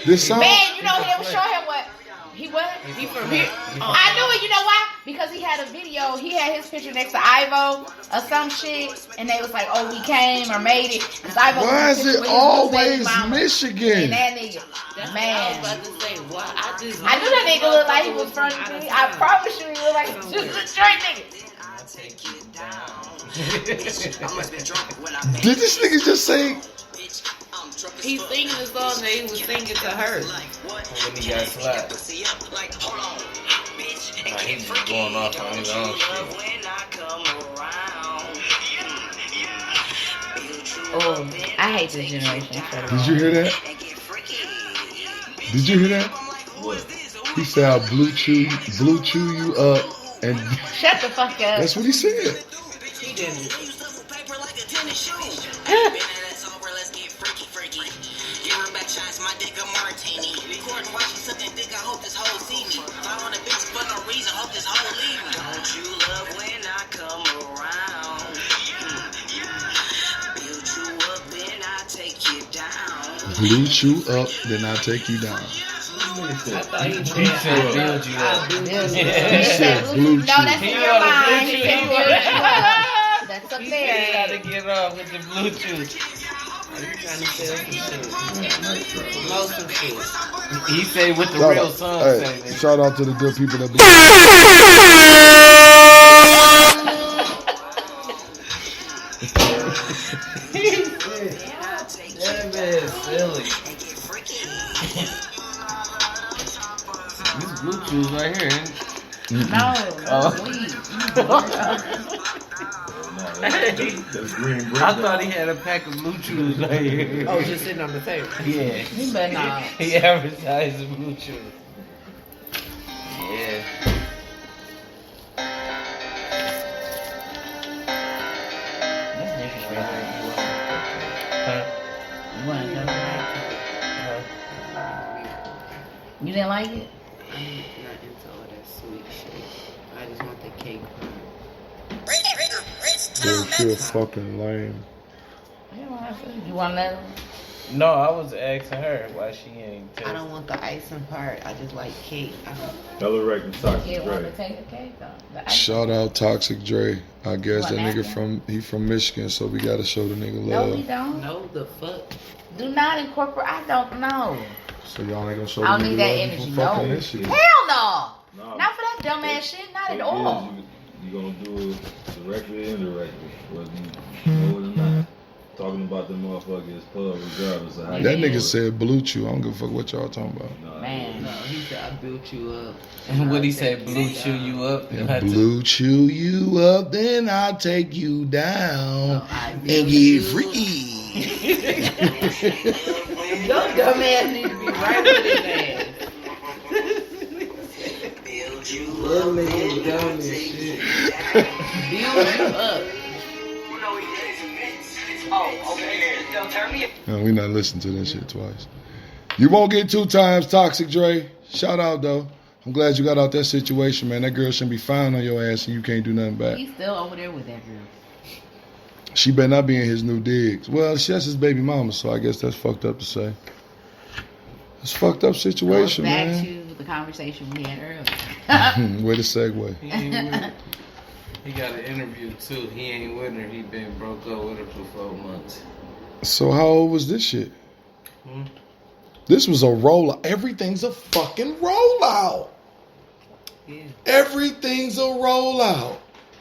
This song? Man, you know, they would show him what he was. He from here. I knew it. You know why? Because he had a video. He had his picture next to Ivo or some shit, and they was like, "Oh, we came or made it." Because Ivo. Why is it always Michigan? And that nigga, That's man. what I was about to say. Why? I knew that nigga looked like he was from. I promise you, he looked like just a straight nigga. Did this nigga just say? He's singing the song that he was singing to her. When he got slapped. He was going off on his own shit. Oh, I hate this generation. Did you hear that? Did you hear that? He said, "I'll blue chew you up," and Shut the fuck up. that's what he said. He didn't. Blue chew up, then I'll take you down. I thought he He said build you up. He said blue No, chew. that's in your mind. He said build you up. That's up He there. got to get off with the Bluetooth. Are you trying to sell some shit? Most of shit. He say with the Shout real out, song hey, saying shout out to the good people that be. That man silly. This Bluetooth right here. Ain't it? No, Oh. please. That's green brick. I thought he had a pack of Bluetooths right here. Oh, just sitting on the table. Yeah. You better not. He advertised the Bluetooth. Yeah. This nigga right here. Huh? You want to come back? You didn't like it? I'm not into all that sweet shit. I just want the cake. Dude, she a fucking lame. You want another one? No, I was asking her why she ain't I don't want the icing part. I just like cake. Hella record You Toxic want to Dre. take the cake though. The ice- Shout out Toxic Dre. I guess What, that nigga napkin? he from Michigan, so we gotta show the nigga No, we love. don't. No, the fuck. Do not incorporate. I don't know. So y'all ain't gonna show I the don't nigga need that love energy. from No. fucking Michigan. Hell no. Nah, Not for that dumbass shit. Not at all. You gonna do it directly or indirectly, whether you know it or not. Talking about the motherfuckers pub regardless of how That you nigga do it. said blue chew. I don't give a fuck what y'all talking about. Nah, Man. No, he said I built you up. And what he said, blue chew you up. And Had to- blue chew you up, then I'll take you down and get freaky. Your dumb ass need to be right with his ass. Build you That up, nigga dumb as shit. Build you up. No, we not listening to that shit twice. You won't get 2 times, Toxic Dre. Shout out though. I'm glad you got out that situation, man. That girl shouldn't be found on your ass and you can't do nothing back. He's still over there with that girl. She better not be in his new digs. Well, that's his baby mama, so I guess that's fucked up to say. It's a fucked up situation, Goes back man. to the conversation we had earlier. Way to segue. He ain't with her. He got an interview too. He ain't with her. He been broke up with her for 4 months. So how old was this shit? Hmm? This was a rollout. Everything's a fucking rollout. Yeah. Everything's a rollout.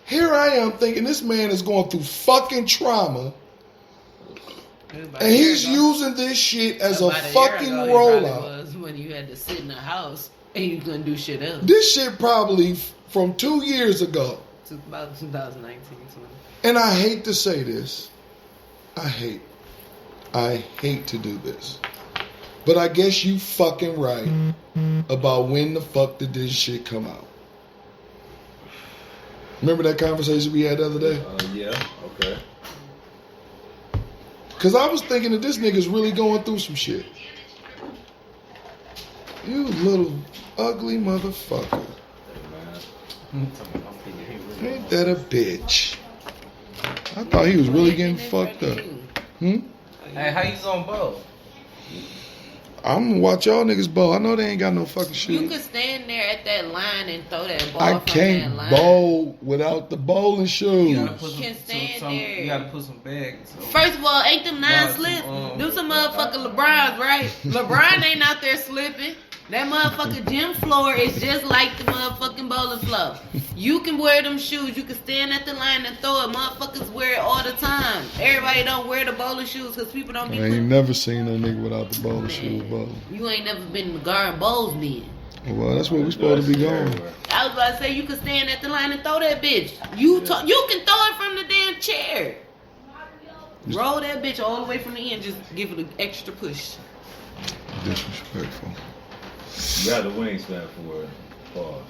Here I am thinking this man is going through fucking trauma, and he's using this shit as a fucking rollout. Was when you had to sit in the house and you couldn't do shit else. This shit probably from 2 years ago. It's about 2019, 20. And I hate to say this. I hate to do this. But I guess you fucking right about when the fuck did this shit come out. Remember that conversation we had the other day? Yeah. Okay. Because I was thinking that this nigga's really going through some shit. You little ugly motherfucker. Ain't that a bitch? I thought he was really getting fucked up. Hey, how you gonna bowl? I'm gonna watch y'all niggas bowl. I know they ain't got no fucking You shoes. could stand there at that line and throw that ball I from can't that line. bowl without the bowling shoes. You gotta put Can stand there. You gotta put some bags. First of all, ain't them nine Nah, slips? some, Them some motherfucking LeBrons, right? LeBron ain't out there slipping. That motherfucking gym floor is just like the motherfucking bowling floor. You can wear them shoes. You can stand at the line and throw it. Motherfuckers wear it all the time. Everybody don't wear the bowling shoes because people don't be I ain't never seen no nigga without the bowling shoes bowling. You ain't never been in the garden bowls then. Well, that's where we supposed to be going. I was about to say you can stand at the line and throw that bitch. You can throw it from the damn chair. Roll that bitch all the way from the end. Just give it an extra push. Disrespectful. You got the wingspan for it. Pause.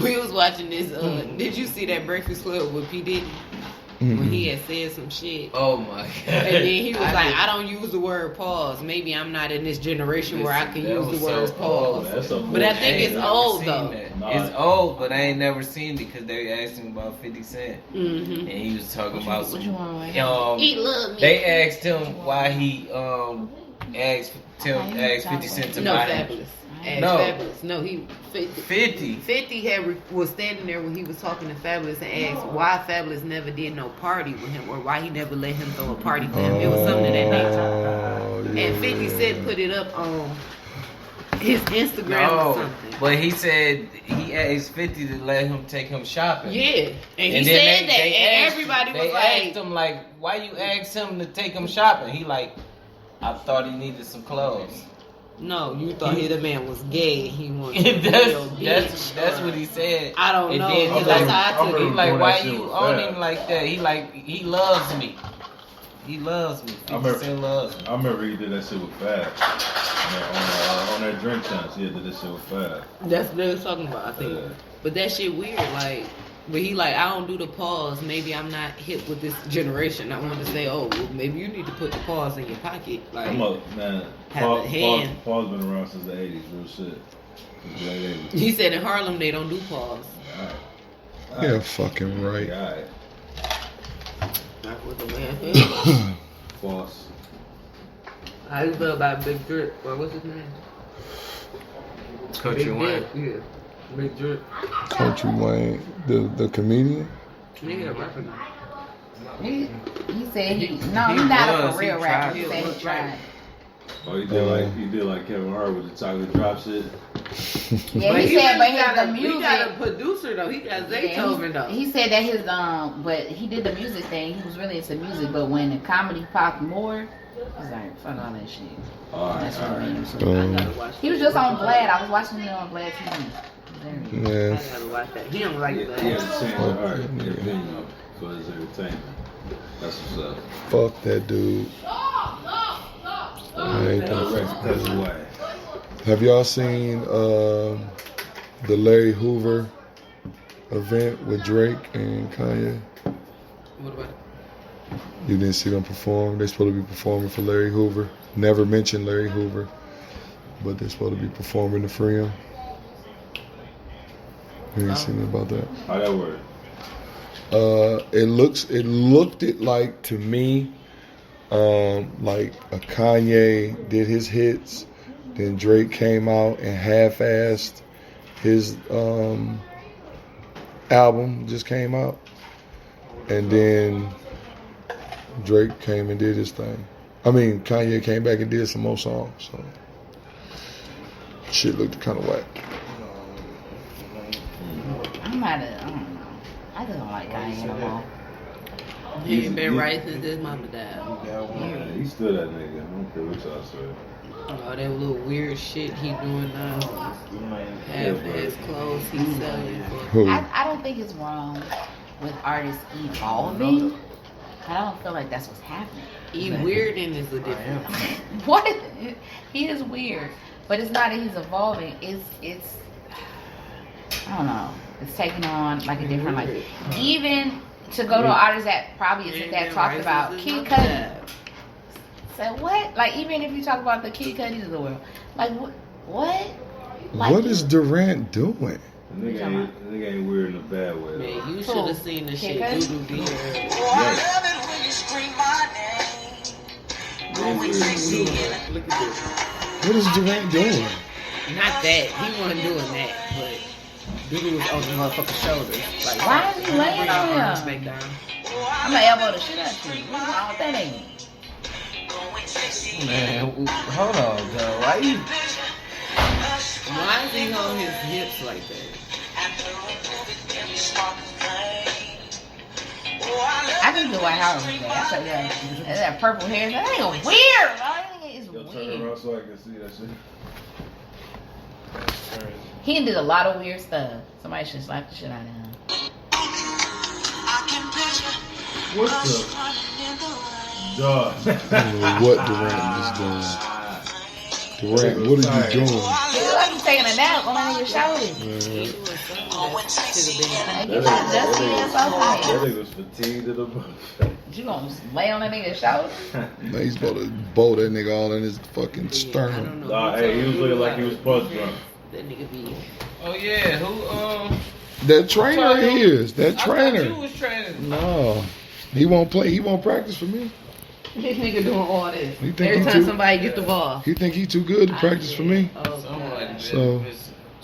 We was watching this. Did you see that Breakfast Club with P. Diddy? When he had said some shit. Oh my god. And then he was like, I don't use the word pause. Maybe I'm not in this generation where I can use the word pause. But I think it's old though. It's old, but I ain't never seen it because they asked him about 50 Cent. And he was talking about some. He loved me. They asked him why he asked 50 Cent to No, buy him. Fabulous. No. Fabulous. No, he 50. 50 was standing there when he was talking to Fabulous and asked why Fabulous never did no party with him or why he never let him throw a party for him. It was something of that nature. And 50 Cent put it up on his Instagram or something. But he said he asked 50 to let him take him shopping. Yeah, and he then said that, they and asked- everybody was they like, asked him like, why you asked him to take him shopping? He like, I thought he needed some clothes. no, you thought the man was gay. He wanted to that's what he said. I don't And know. then he That's like, how I took he it. like, why that shit you was on fast. him like that? He loves me. He loves me. 50 Cent loves me. I remember he did that shit with Fab. On that drink challenge, he did that shit with Fab. That's what they was talking about, I think. Yeah. But that shit weird, like, but he like, I don't do the pause. Maybe I'm not hip with this generation. I want to say, oh, well, maybe you need to put the pause in your pocket. Like, I'm up, man. Have a hand. Paul's been around since the 80s, real shit. Since the late 80s. he said in Harlem they don't do pause. Alright. Yeah, fucking right. Alright. Not with the man. Boss. How you feel about Big Drip? Or what's his name? Country Big Wayne. Drip. Yeah. Big Drip. Country Wayne, the comedian. Nigga, rapper now. He said he's He not was, a real he rapper. tried. He said he tried. Oh, he did like Kevin Hart with the chocolate drop shit. Yeah, But he he said, really but got his he music. got a producer though. He got Zaytoven though. He said that his but he did the music thing. He was really into music, but when the comedy popped more, he's like, fuck all that shit. That's what made him. I gotta watch He was just on Vlad. I was watching him on Vlad TV. Yeah. I gotta watch that. He don't like He that. had to change the art, everything for his entertainment. That's what's up. Fuck that dude. I ain't that. That's why. Have y'all seen the Larry Hoover event with Drake and Kanye? What about it? You didn't see them perform. They're supposed to be performing for Larry Hoover. Never mentioned Larry Hoover, but they're supposed to be performing to free him. You ain't seen nothing about that? How that work? It looked like to me, like a Kanye did his hits, then Drake came out and half-assed his album just came out, and then Drake came and did his thing. I mean, Kanye came back and did some more songs, so shit looked kind of whack. I don't know. I just don't like Kanye no more. He ain't been right since his mama died. Yeah, he still that nigga. I don't care what y'all say. All that little weird shit he doing now. Half his clothes he selling. Who? I don't think it's wrong with artists evolving. I don't feel like that's what's happening. Weirding is a different. What? He is weird, but it's not that he's evolving. It's I don't know. is taking on like a different like even to go to an artist that probably isn't that talked about. Kid Cudi. So what? Like even if you talk about the Kid Cudis of the world, like what? Like, what is Durant doing? The nigga ain't weird in a bad way. Man, you should have seen the shit Kid Doodoo did. Look at this. What is Durant doing? Not that. He wasn't doing that, but Doodoo was on the motherfucker's shoulders. Like, why is he laying on him? Back down. I'm gonna elbow the shit out you. What's wrong with that nigga? Man, hold on, though. Why you? Why is he on his hips like that? I think the White House is that. That's like that purple hair. That nigga weird. That nigga is Yo, turn weird. around so I can see that shit. He did a lot of weird stuff. Somebody should slap the shit out of him. What the? Dog. I don't know what Durant is doing. Durant, what are you doing? He look like he's taking a nap on that nigga's shoulder. That nigga was fatigued to the motherfucker. You gonna lay on that nigga's shoulder? Man, he's about to bowl that nigga all in his fucking sternum. Nah, hey, he was looking like he was punch drunk. That nigga be. Oh yeah, who? That trainer is. That I thought trainer. you was training. No. He won't play. He won't practice for me. This nigga doing all this. He think Every he time too- somebody get the ball. He think he too good to practice for me. Oh, Somebody So,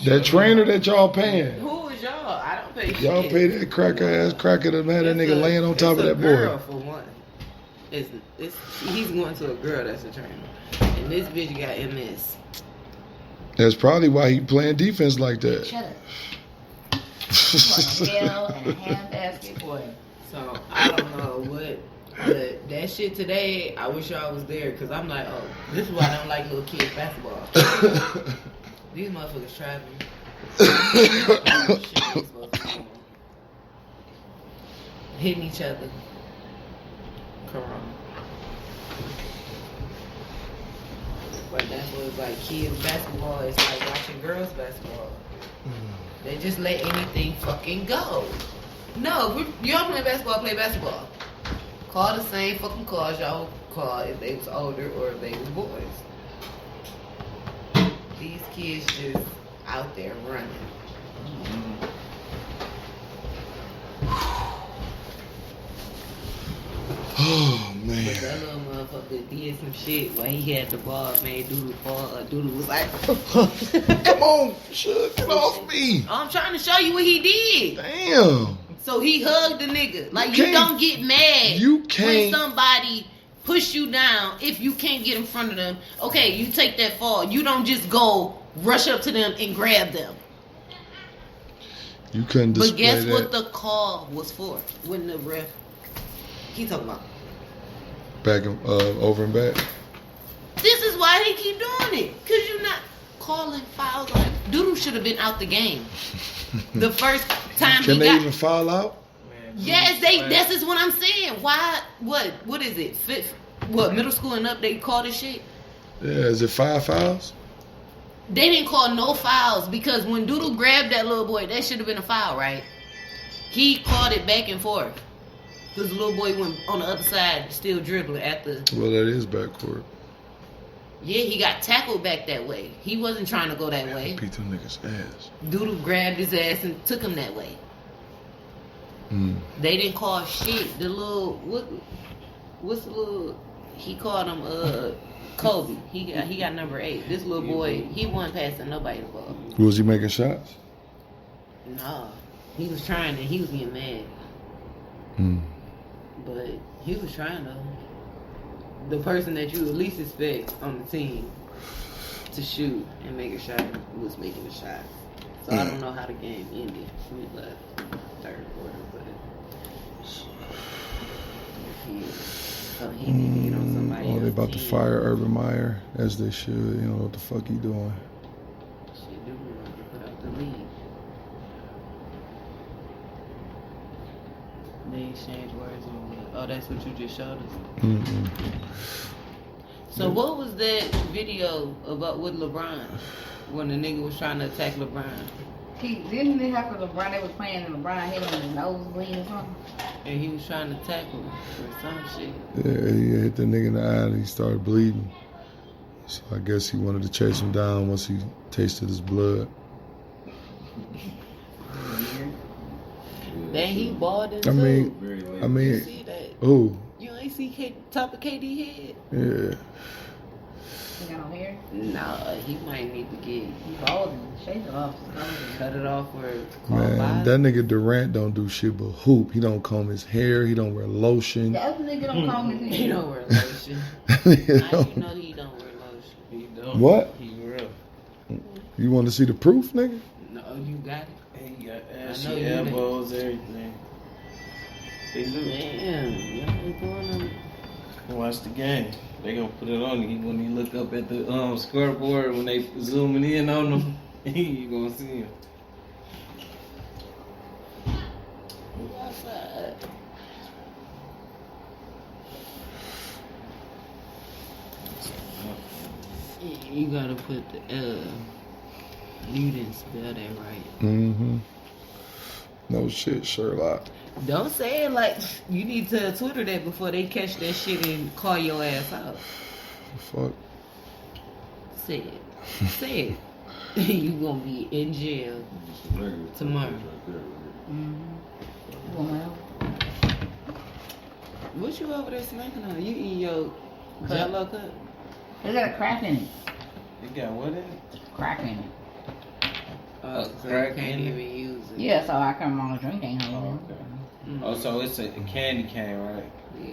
that trainer that y'all paying. who is y'all? I don't pay shit. Y'all pay that cracker ass cracker to have that nigga laying on top of that Girl, boy. for one. He's going to a girl that's a trainer. And this bitch got MS. That's probably why he playing defense like that. Shut up. You want a hell and a hand basket boy. So, I don't know what. But that shit today, I wish y'all was there. Because I'm like, oh, this is why I don't like little kids basketball. These motherfuckers trapping. Hitting each other. Corona. But that's what it's like. Kids basketball is like watching girls basketball. They just let anything fucking go. No, y'all play basketball. Call the same fucking calls y'all call if they was older or if they was boys. These kids just out there running. Oh But man. that little motherfucker did some shit while he had the ball, made Doodoo fall. Doodoo was like, Come on, Suge, get off me. I'm trying to show you what he did. Damn. So he hugged the nigga. Like, You you can't- don't get mad you when can't- somebody push you down if you can't get in front of them. Okay, you take that fall. You don't just go rush up to them and grab them. You couldn't display But guess that. what the call was for? When the ref, he talking about. Back and over and back. This is why they keep doing it. Cause you're not calling fouls. Like, Doodoo should have been out the game. The first time Can he they got. even foul out? Yes, this is what I'm saying. Why? What is it? Middle school and up? They call this shit. Yeah, is it 5 fouls? They didn't call no fouls because when Doodoo grabbed that little boy, that should have been a foul, right? He called it back and forth because the little boy went on the other side, still dribbling at the. Well, that is backcourt. Yeah, he got tackled back that way. He wasn't trying to go that way. Beat them niggas' ass. Doodoo grabbed his ass and took him that way. They didn't call shit. The little what's the little? He called him Kobe. He got number 8. This little boy, he wasn't passing nobody the ball. Was he making shots? No, he was trying and he was getting mad. But he was trying to. The person that you at least expect on the team to shoot and make a shot was making a shot. So I don't know how the game ended. We left third quarter, but he didn't get on somebody Oh, they else's about to team. fire Urban Meyer, as they should. You know what the fuck he doing. Shit, dude, we wanted to put out the lead. They exchanged words on what? Oh, that's what you just showed us. So what was that video about with LeBron when the nigga was trying to attack LeBron? Didn't it happen to LeBron? They was playing and LeBron hit him in his nosebleed or something. And he was trying to tackle him or some shit. Yeah, he hit the nigga in the eye and he started bleeding. So I guess he wanted to chase him down once he tasted his blood. Then he balled I too. mean, You see that? who? You ain't see top of KD head? Yeah. He got no hair. Nah, he might need to get He balding. Shave it off. cut it off where it's Man, that nigga Durant don't do shit but hoop. He don't comb his hair. He don't wear lotion. The other nigga don't call me. He don't wear lotion. You How you know? know he don't wear lotion? He don't. What? He real. You want to see the proof, nigga? No, you got it. He got I know ashy you elbows, everything. He do. Man, y'all ain't doing them. Watch the game. They gonna put it on you when you look up at the scoreboard when they zooming in on them. You gonna see him. You gotta put the you didn't spell that right. Mm-hmm. No shit, Sherlock. Don't say it like you need to Twitter that before they catch that shit and call your ass out. Fuck. Say it. Say it. You gonna be in jail tomorrow. What you over there snacking on? You eat your Jello cup? It got a crack in it. You got what in it? Crack in it. So crack you can't in it? even use it. Yeah, so I come on a drink ain't Oh, home. okay. Oh, so it's a candy cane, right? Yeah.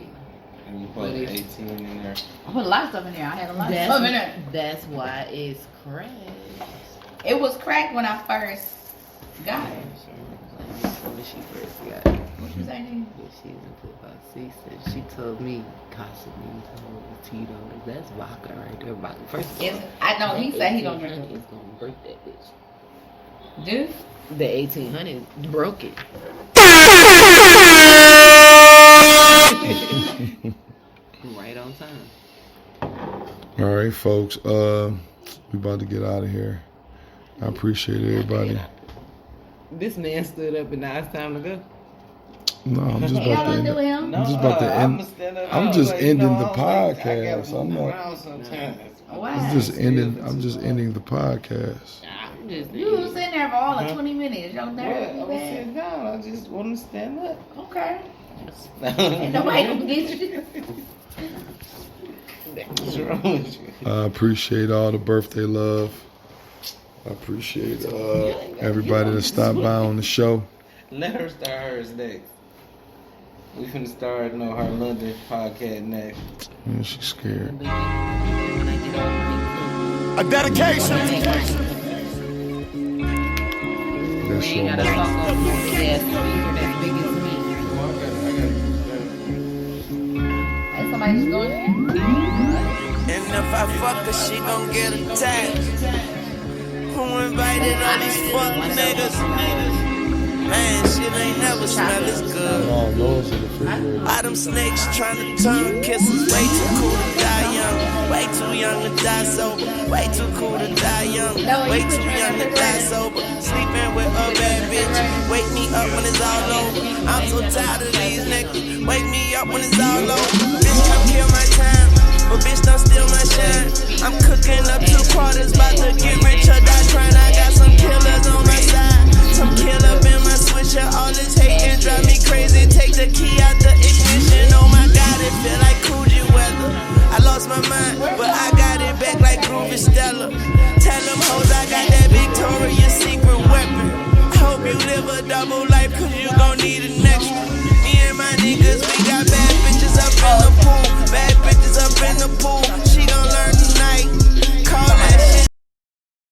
And you put But it's- 18 in there. I put a lot of stuff in there. I had a lot of stuff in there. That's why it's cracked. It was cracked when I first got it. When she first got it. What you saying? When she was about 6, and she told me Casamigos, Tito's, that's vodka right there. Vodka. First of all, It's, I know he said he don't drink it's it. gonna break that bitch. Dude? The 1800 broke it. Right on time. All right, folks. We about to get out of here. I appreciate everybody. This man stood up and now it's time to go. No, I'm just Y'all about to gonna end do it. him? I'm just about to end. I'm just ending the podcast. I'm not. I'm just ending the podcast. I'm just You was sitting there for all of 20 minutes. Your nerves I'm bad. sitting down. I just want to stand up. Okay. Ain't nobody gonna get you. What's wrong with you? I appreciate all the birthday love. I appreciate everybody that stopped by on the show. Let her start hers next. We finna start her London podcast next. Yeah, she's scared. A dedication. That's You gotta so talk over the big ass speaker that's big as me. Ain't somebody just going there? And if I fuck her, she gon' get attacked. Who invited all these fuck niggas? Man, shit ain't never smell as good. all those in the refrigerator. All them snakes tryna turn kisses. Way too cool to die young. Way too young to die sober. Way too cool to die young. Way too young to die sober. Sleeping with a bad bitch. Wake me up when it's all over. I'm so tired of these niggas. Wake me up when it's all over. Bitch, come kill my time. But bitch, don't steal my shine. I'm cooking up 2 quarters. About to get rich or die trying. I got some killers on my side. Some killer in my switcher. All this hating drive me crazy. Take the key out the ignition. Oh my God, it feel like Coogee weather. I lost my mind, but I got it back like Groovy Stella. Tell them hoes I got that Victoria's Secret weapon. I hope you live a double life, cause you gon' need it.